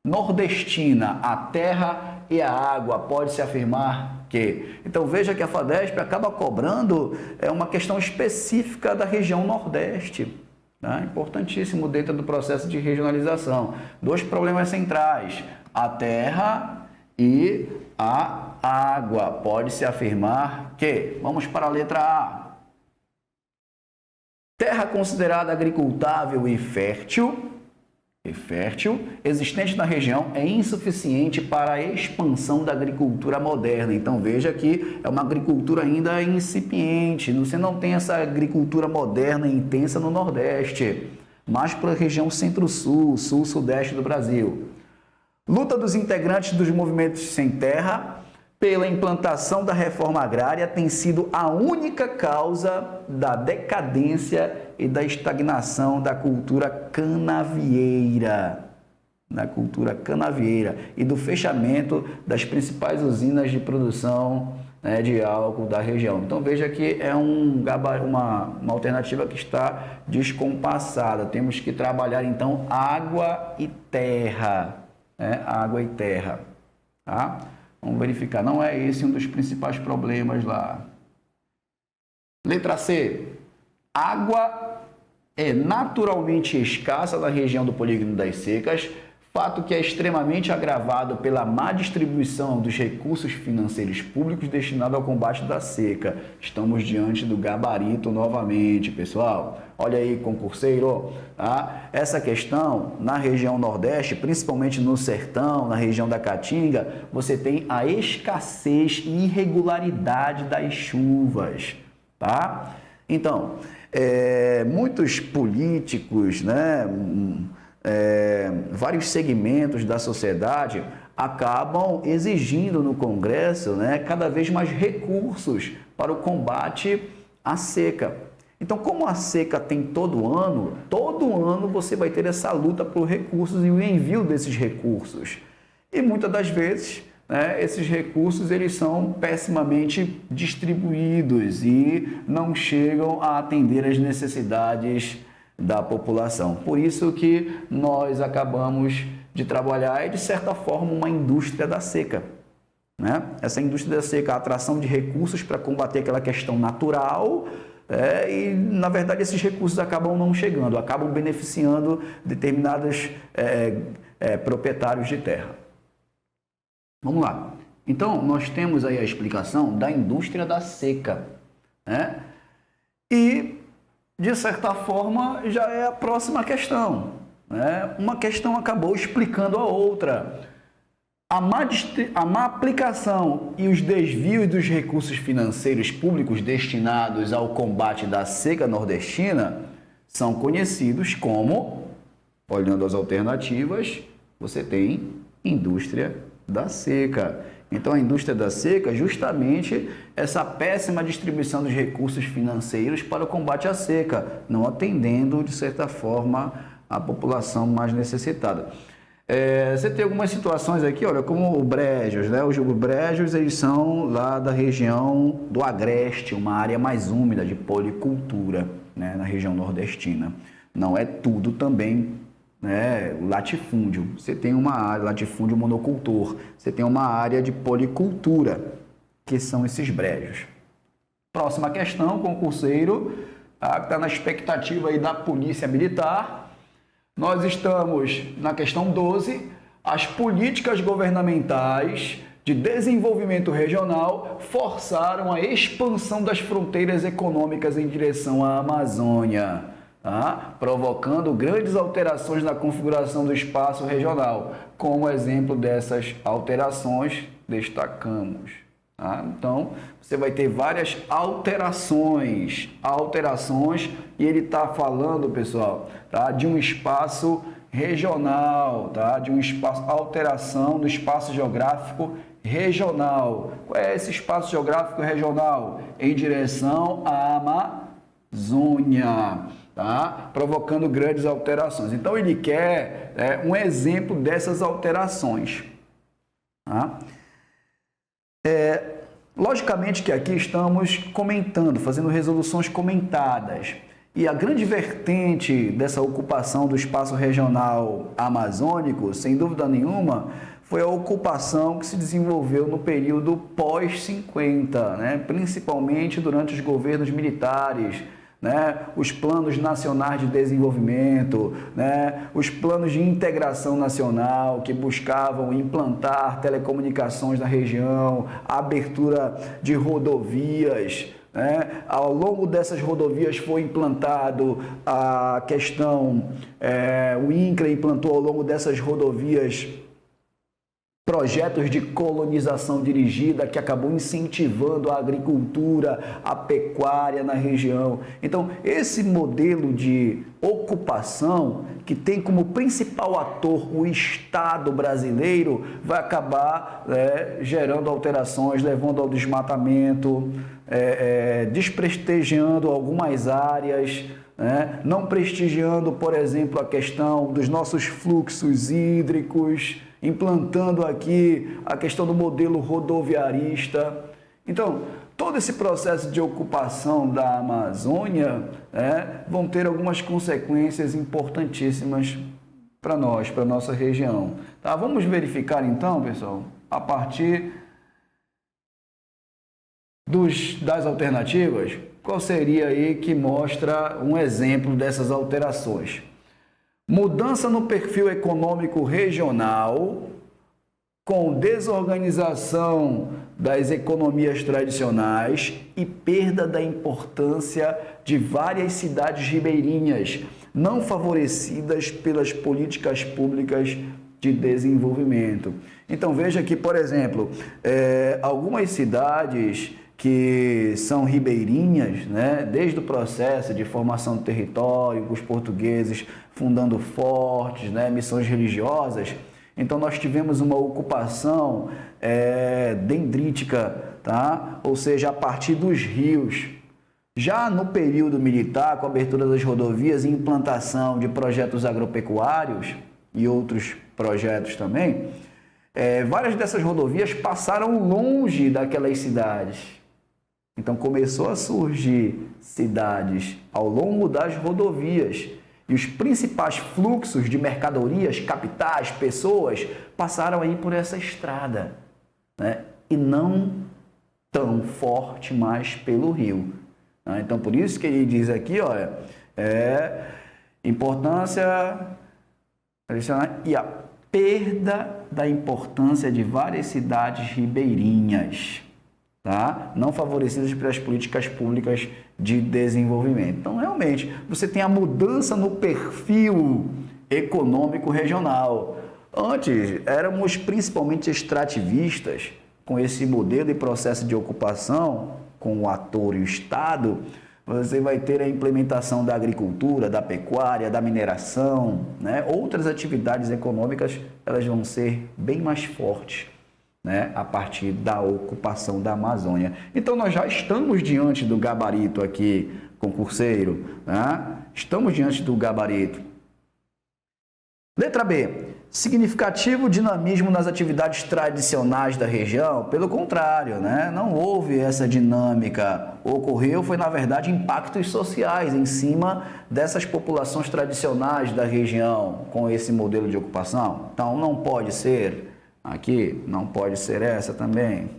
nordestina, a terra e a água, pode-se afirmar que... Então, veja que a FADESP acaba cobrando uma questão específica da região nordeste. Tá? Importantíssimo dentro do processo de regionalização. Dois problemas centrais, a terra e a água. Pode-se afirmar que, vamos para a letra A. Terra considerada agricultável e fértil, existente na região, é insuficiente para a expansão da agricultura moderna. Então veja que é uma agricultura ainda incipiente, você não tem essa agricultura moderna intensa no Nordeste, mas para a região Centro-Sul, Sul-Sudeste do Brasil. Luta dos integrantes dos movimentos sem terra pela implantação da reforma agrária tem sido a única causa da decadência e da estagnação da cultura canavieira, e do fechamento das principais usinas de produção, né, de álcool da região. Então veja que é uma alternativa que está descompassada. Temos que trabalhar então água e terra, né? Água e terra, tá? Vamos verificar, não é esse um dos principais problemas lá. Letra C. Água é naturalmente escassa na região do Polígono das Secas, fato que é extremamente agravado pela má distribuição dos recursos financeiros públicos destinados ao combate da seca. Estamos diante do gabarito novamente, pessoal. Olha aí, concurseiro, tá? Essa questão na região Nordeste, principalmente no Sertão, na região da Caatinga, você tem a escassez e irregularidade das chuvas, tá? Então, muitos políticos, né, vários segmentos da sociedade acabam exigindo no Congresso, né, cada vez mais recursos para o combate à seca. Então, como a seca tem todo ano você vai ter essa luta por recursos e o envio desses recursos. E muitas das vezes, né, esses recursos eles são pessimamente distribuídos e não chegam a atender às necessidades da população. Por isso que nós acabamos de trabalhar, de certa forma, uma indústria da seca, né? Essa indústria da seca, a atração de recursos para combater aquela questão natural, e, na verdade, esses recursos acabam não chegando, acabam beneficiando determinados proprietários de terra. Vamos lá. Então, nós temos aí a explicação da indústria da seca, né? E, de certa forma, já é a próxima questão, né? Uma questão acabou explicando a outra. A má aplicação e os desvios dos recursos financeiros públicos destinados ao combate da seca nordestina são conhecidos como, olhando as alternativas, você tem indústria da seca. Então, a indústria da seca, justamente essa péssima distribuição dos recursos financeiros para o combate à seca, não atendendo, de certa forma, a população mais necessitada. Você tem algumas situações aqui, olha, como o brejos, né? Os brejos, eles são lá da região do Agreste, uma área mais úmida de policultura, né? Na região nordestina. Não é tudo também, né, latifúndio. Você tem uma área, latifúndio monocultor, você tem uma área de policultura, que são esses brejos. Próxima questão, concurseiro, tá? Que está na expectativa aí da Polícia Militar. Nós estamos na questão 12, as políticas governamentais de desenvolvimento regional forçaram a expansão das fronteiras econômicas em direção à Amazônia, tá? Provocando grandes alterações na configuração do espaço regional. Como exemplo dessas alterações, destacamos. Tá? Então, você vai ter várias alterações, e ele está falando, pessoal, tá? De um espaço regional, tá? De um espaço, alteração do espaço geográfico regional. Qual é esse espaço geográfico regional? Em direção à Amazônia, tá? Provocando grandes alterações. Então, ele quer um exemplo dessas alterações, tá? Logicamente que aqui estamos comentando, fazendo resoluções comentadas. E a grande vertente dessa ocupação do espaço regional amazônico, sem dúvida nenhuma, foi a ocupação que se desenvolveu no período pós-50, né? Principalmente durante os governos militares, né, os planos nacionais de desenvolvimento, né, os planos de integração nacional que buscavam implantar telecomunicações na região, a abertura de rodovias, né? Ao longo dessas rodovias foi implantado a questão, o INCRA implantou ao longo dessas rodovias projetos de colonização dirigida que acabou incentivando a agricultura, a pecuária na região. Então, esse modelo de ocupação, que tem como principal ator o Estado brasileiro, vai acabar gerando alterações, levando ao desmatamento, desprestigiando algumas áreas, não prestigiando, por exemplo, a questão dos nossos fluxos hídricos, implantando aqui a questão do modelo rodoviarista. Então, todo esse processo de ocupação da Amazônia vão ter algumas consequências importantíssimas para nós, para a nossa região. Tá? Vamos verificar então, pessoal, a partir das alternativas, qual seria aí que mostra um exemplo dessas alterações. Mudança no perfil econômico regional, com desorganização das economias tradicionais e perda da importância de várias cidades ribeirinhas, não favorecidas pelas políticas públicas de desenvolvimento. Então veja que, por exemplo, algumas cidades que são ribeirinhas, desde o processo de formação do território, os portugueses fundando fortes, missões religiosas. Então nós tivemos uma ocupação dendrítica, tá? Ou seja, a partir dos rios. Já no período militar, com a abertura das rodovias e implantação de projetos agropecuários e outros projetos também, várias dessas rodovias passaram longe daquelas cidades. Então começou a surgir cidades ao longo das rodovias e os principais fluxos de mercadorias, capitais, pessoas passaram aí por essa estrada, e não tão forte mais pelo rio. Então por isso que ele diz aqui, olha, importância e a perda da importância de várias cidades ribeirinhas, tá? Não favorecidas pelas políticas públicas de desenvolvimento. Então, realmente, você tem a mudança no perfil econômico regional. Antes, éramos principalmente extrativistas, com esse modelo e processo de ocupação, com o ator e o Estado. Você vai ter a implementação da agricultura, da pecuária, da mineração, Outras atividades econômicas, elas vão ser bem mais fortes, a partir da ocupação da Amazônia. Então, nós já estamos diante do gabarito aqui, concurseiro, Estamos diante do gabarito. Letra B. Significativo dinamismo nas atividades tradicionais da região? Pelo contrário, não houve essa dinâmica. Ocorreu, foi na verdade, impactos sociais em cima dessas populações tradicionais da região com esse modelo de ocupação. Então, não pode ser aqui, não pode ser essa também.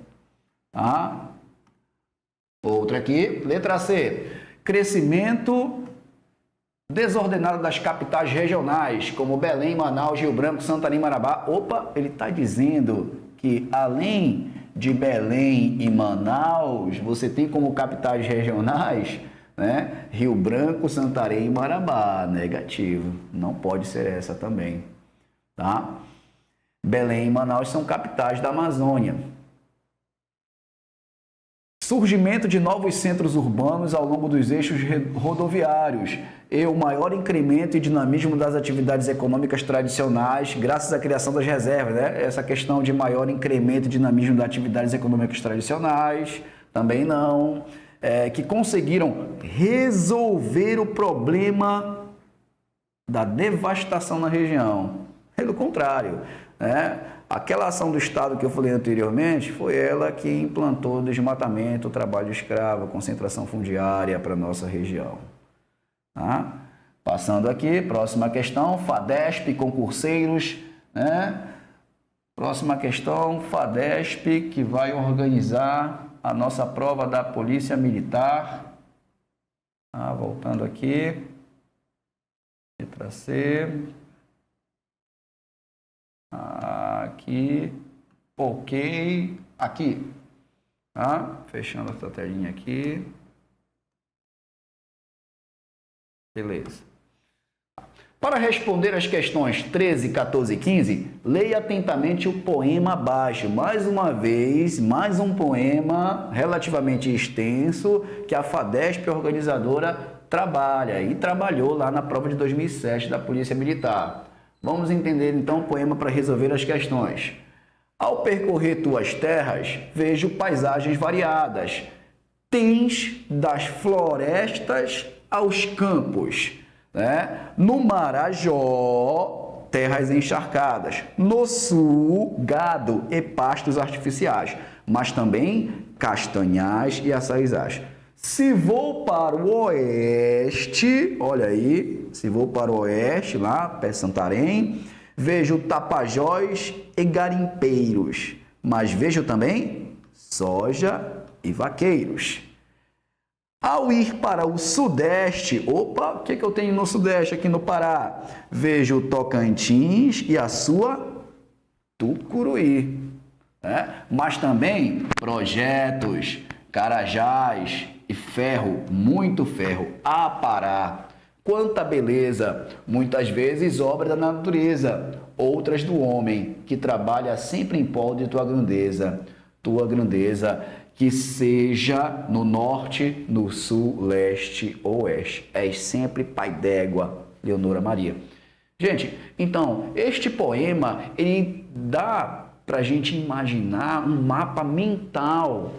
Tá? Outra aqui, letra C. Crescimento desordenado das capitais regionais, como Belém, Manaus, Rio Branco, Santarém, Marabá. Opa, ele está dizendo que além de Belém e Manaus, você tem como capitais regionais, Rio Branco, Santarém e Marabá. Negativo, não pode ser essa também, tá? Belém e Manaus são capitais da Amazônia. Surgimento de novos centros urbanos ao longo dos eixos rodoviários e o maior incremento e dinamismo das atividades econômicas tradicionais graças à criação das reservas. Essa questão de maior incremento e dinamismo das atividades econômicas tradicionais, também não. Que conseguiram resolver o problema da devastação na região. Pelo contrário, aquela ação do Estado que eu falei anteriormente, foi ela que implantou o desmatamento, o trabalho escravo, a concentração fundiária para a nossa região. Tá? Passando aqui, próxima questão, FADESP, concurseiros, Próxima questão, FADESP, que vai organizar a nossa prova da Polícia Militar. Voltando aqui. Letra C. Aqui. Ok. Aqui. Fechando essa telinha aqui. Beleza. Para responder as questões 13, 14 e 15, leia atentamente o poema abaixo. Mais uma vez, mais um poema relativamente extenso que a FADESP, organizadora, trabalha e trabalhou lá na prova de 2007 da Polícia Militar. Vamos entender então o poema para resolver as questões. Ao percorrer tuas terras, vejo paisagens variadas. Tens das florestas aos campos, né? No Marajó, terras encharcadas. No sul, gado e pastos artificiais, mas também castanhais e açaizais. Se vou para o oeste, olha aí, se vou para o oeste, lá, pé Santarém, vejo tapajós e garimpeiros, mas vejo também soja e vaqueiros. Ao ir para o sudeste, opa, o que eu tenho no sudeste aqui no Pará? Vejo Tocantins e a sua Tucuruí, né? Mas também projetos, Carajás e ferro, muito ferro, a Pará. Quanta beleza, muitas vezes obra da natureza, outras do homem, que trabalha sempre em prol de tua grandeza, que seja no norte, no sul, leste ou oeste. És sempre pai d'égua, Leonora Maria. Gente, então, este poema, ele dá para a gente imaginar um mapa mental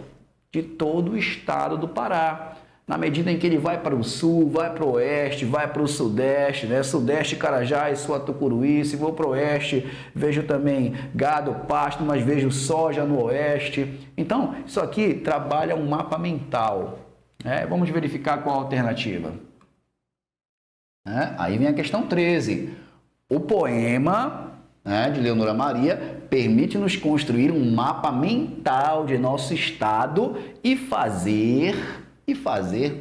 de todo o estado do Pará. Na medida em que ele vai para o sul, vai para o oeste, vai para o sudeste, né? Sudeste, Carajás, sua Tucuruí. Se vou para o oeste, vejo também gado, pasto, mas vejo soja no oeste. Então, isso aqui trabalha um mapa mental. Vamos verificar qual a alternativa. Aí vem a questão 13. O poema, de Leonora Maria permite-nos construir um mapa mental de nosso estado e fazer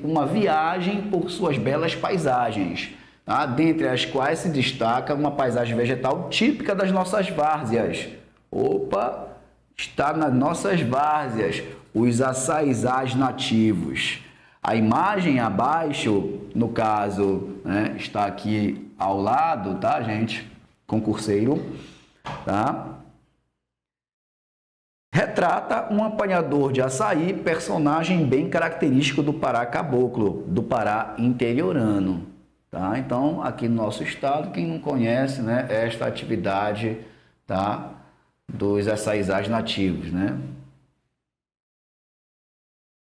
uma viagem por suas belas paisagens, dentre as quais se destaca uma paisagem vegetal típica das nossas várzeas. Opa, está nas nossas várzeas, os açaizás nativos. A imagem abaixo, no caso, está aqui ao lado, tá, gente? Concurseiro, tá? Retrata um apanhador de açaí, personagem bem característico do Pará caboclo, do Pará interiorano. Tá? Então, aqui no nosso estado, quem não conhece, esta atividade, tá, dos açaizás nativos.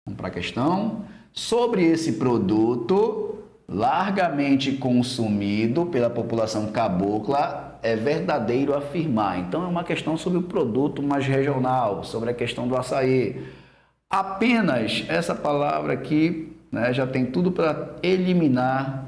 Vamos para a questão. Sobre esse produto, largamente consumido pela população cabocla, é verdadeiro afirmar. Então, é uma questão sobre o produto mais regional, sobre a questão do açaí. Apenas essa palavra aqui, já tem tudo para eliminar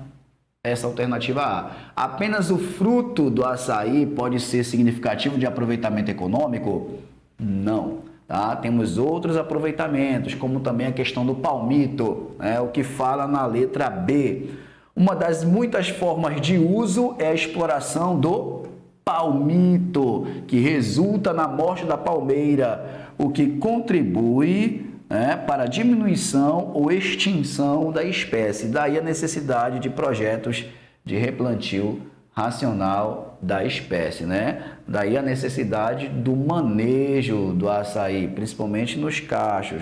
essa alternativa A. Apenas o fruto do açaí pode ser significativo de aproveitamento econômico? Não. Tá? Temos outros aproveitamentos, como também a questão do palmito, o que fala na letra B. Uma das muitas formas de uso é a exploração do palmito, que resulta na morte da palmeira, o que contribui para a diminuição ou extinção da espécie. Daí a necessidade de projetos de replantio racional da espécie, Daí a necessidade do manejo do açaí, principalmente nos cachos,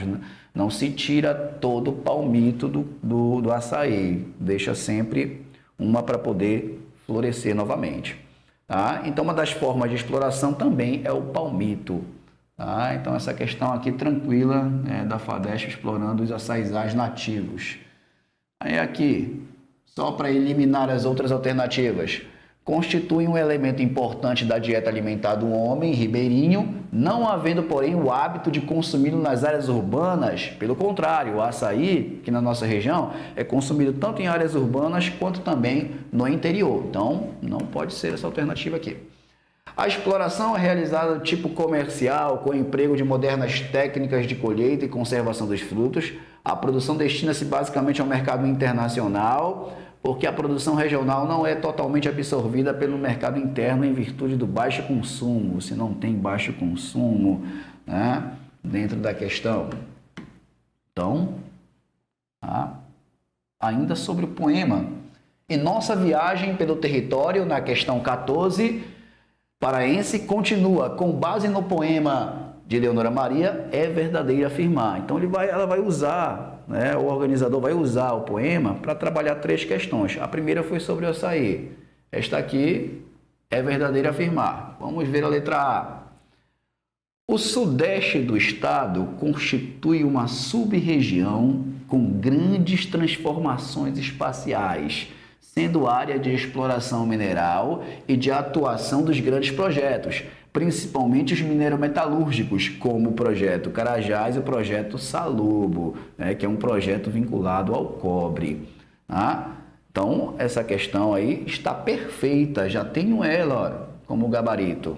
Não se tira todo o palmito do açaí, deixa sempre uma para poder florescer novamente. Tá? Então, uma das formas de exploração também é o palmito. Tá? Então, essa questão aqui tranquila da FADESP explorando os açaizás nativos. Aí aqui, só para eliminar as outras alternativas, constitui um elemento importante da dieta alimentar do homem ribeirinho, não havendo, porém, o hábito de consumi-lo nas áreas urbanas. Pelo contrário, o açaí, que na nossa região, é consumido tanto em áreas urbanas quanto também no interior. Então, não pode ser essa alternativa aqui. A exploração é realizada do tipo comercial, com o emprego de modernas técnicas de colheita e conservação dos frutos, A produção destina-se basicamente ao mercado internacional, porque a produção regional não é totalmente absorvida pelo mercado interno em virtude do baixo consumo. Se não tem baixo consumo, né, dentro da questão. Então, ainda sobre o poema. Em nossa viagem pelo território, na questão 14, paraense continua, com base no poema de Leonora Maria, é verdadeiro afirmar. Então ela vai usar, né, o organizador vai usar o poema para trabalhar 3 questões. A primeira foi sobre o açaí. Esta aqui é verdadeiro afirmar. Vamos ver a letra A. O sudeste do estado constitui uma sub-região com grandes transformações espaciais, sendo área de exploração mineral e de atuação dos grandes projetos, principalmente os minerometalúrgicos, como o projeto Carajás e o projeto Salobo, né, que é um projeto vinculado ao cobre. Tá? Então, essa questão aí está perfeita, já tenho ela como gabarito.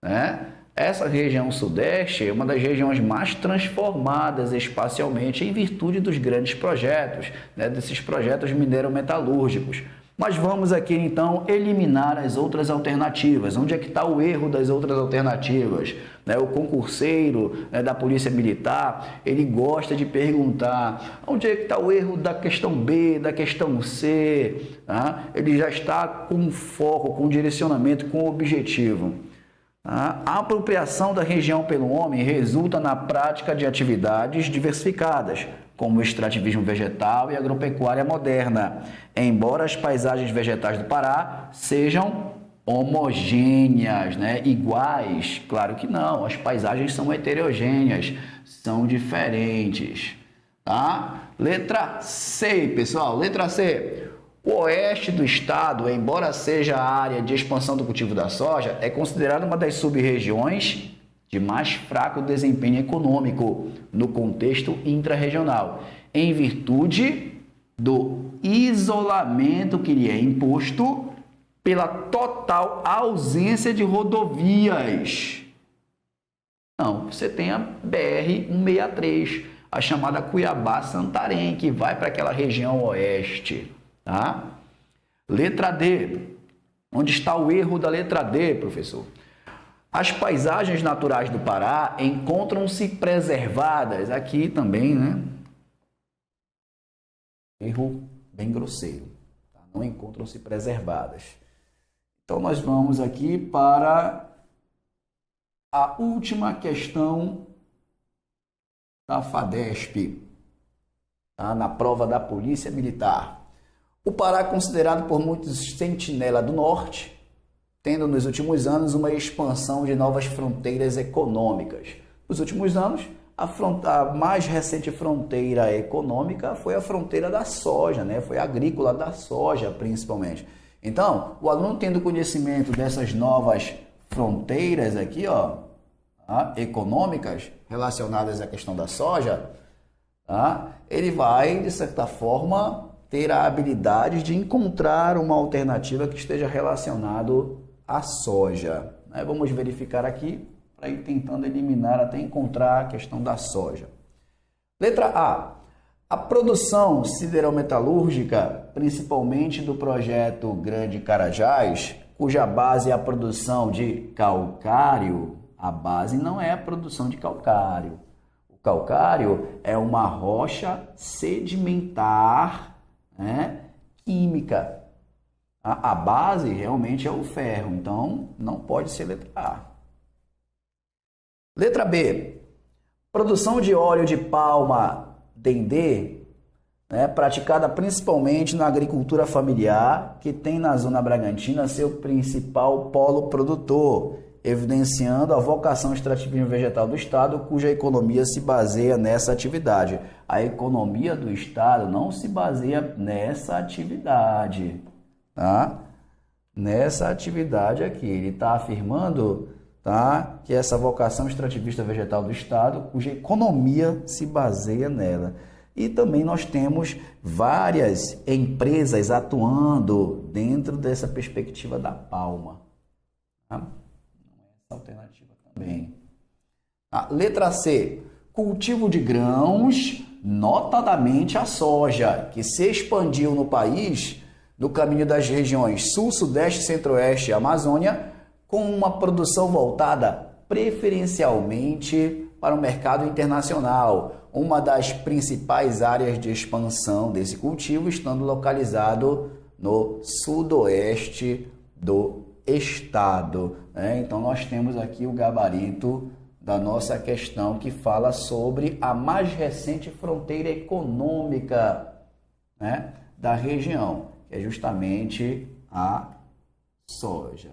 Né? Essa região sudeste é uma das regiões mais transformadas espacialmente em virtude dos grandes projetos, né, desses projetos minerometalúrgicos. Mas vamos aqui então eliminar as outras alternativas. Onde é que está o erro das outras alternativas? Né, o concurseiro, né, da Polícia Militar, ele gosta de perguntar onde é que está o erro da questão B, da questão C. Tá? Ele já está com foco, com direcionamento, com objetivo. A apropriação da região pelo homem resulta na prática de atividades diversificadas, como o extrativismo vegetal e agropecuária moderna, embora as paisagens vegetais do Pará sejam homogêneas, né? Iguais. Claro que não, as paisagens são heterogêneas, são diferentes. Tá? Letra C, pessoal, letra C. O oeste do estado, embora seja a área de expansão do cultivo da soja, é considerado uma das sub-regiões de mais fraco desempenho econômico no contexto intrarregional, em virtude do isolamento que lhe é imposto pela total ausência de rodovias. Não, você tem a BR-163, a chamada Cuiabá-Santarém, que vai para aquela região oeste. Tá? Letra D. Onde está o erro da letra D, professor? As paisagens naturais do Pará encontram-se preservadas. Aqui também, né? Erro bem grosseiro. Tá? Não encontram-se preservadas. Então, nós vamos aqui para a última questão da FADESP, tá? Na prova da Polícia Militar. O Pará é considerado por muitos sentinela do norte, tendo nos últimos anos uma expansão de novas fronteiras econômicas. Nos últimos anos, a mais recente fronteira econômica foi a fronteira da soja, né? Foi a agrícola da soja, principalmente. Então, o aluno tendo conhecimento dessas novas fronteiras aqui, ó, tá? Econômicas relacionadas à questão da soja, tá? Ele vai, de certa forma, ter a habilidade de encontrar uma alternativa que esteja relacionado à soja. Vamos verificar aqui para ir tentando eliminar até encontrar a questão da soja. Letra A. A produção siderometalúrgica, principalmente do projeto Grande Carajás, cuja base é a produção de calcário, a base não é a produção de calcário. O calcário é uma rocha sedimentar, né, química. A base realmente é o ferro, então não pode ser letra A. Letra B. Produção de óleo de palma dendê, né, praticada principalmente na agricultura familiar, que tem na Zona Bragantina seu principal polo produtor, evidenciando a vocação extrativismo vegetal do Estado, cuja economia se baseia nessa atividade. A economia do Estado não se baseia nessa atividade, tá? Nessa atividade aqui. Ele está afirmando, tá, que essa vocação extrativista vegetal do Estado, cuja economia se baseia nela. E também nós temos várias empresas atuando dentro dessa perspectiva da palma. Tá? Alternativa também. A letra C. Cultivo de grãos notadamente a soja, que se expandiu no país no caminho das regiões Sul, Sudeste, Centro-Oeste e Amazônia, com uma produção voltada preferencialmente para o mercado internacional, uma das principais áreas de expansão desse cultivo estando localizado no sudoeste do estado. Então nós temos aqui o gabarito da nossa questão que fala sobre a mais recente fronteira econômica, da região, que é justamente a soja.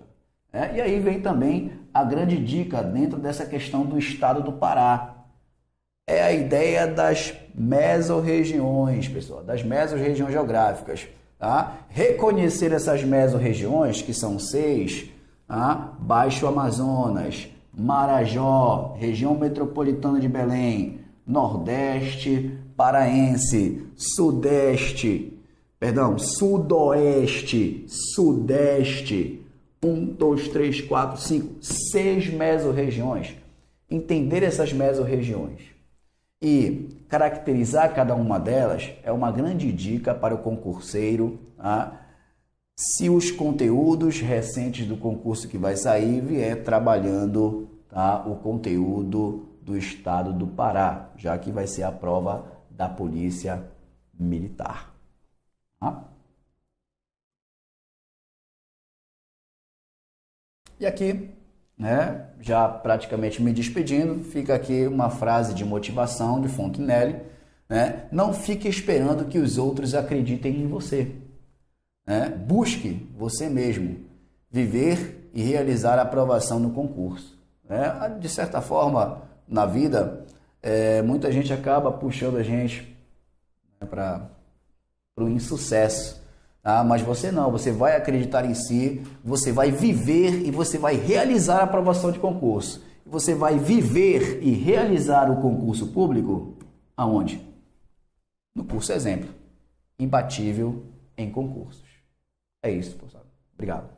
E aí vem também a grande dica dentro dessa questão do estado do Pará. É a ideia das mesorregiões, pessoal, das mesorregiões geográficas. Tá? Reconhecer essas mesorregiões, que são 6, Baixo Amazonas, Marajó, região metropolitana de Belém, Nordeste Paraense, Sudoeste, Sudeste, 1, 2, 3, 4, 5, 6 mesorregiões. Entender essas mesorregiões e caracterizar cada uma delas é uma grande dica para o concurseiro, se os conteúdos recentes do concurso que vai sair vier trabalhando o conteúdo do estado do Pará, já que vai ser a prova da Polícia Militar. E aqui, já praticamente me despedindo, fica aqui uma frase de motivação de Fontenelle, Não fique esperando que os outros acreditem em você. Busque você mesmo viver e realizar a aprovação no concurso. De certa forma, na vida, muita gente acaba puxando a gente para o insucesso. Mas você não, você vai acreditar em si, você vai viver e você vai realizar a aprovação de concurso. Você vai viver e realizar o concurso público aonde? No curso Exemplo, imbatível em concursos. É isso, pessoal. Obrigado.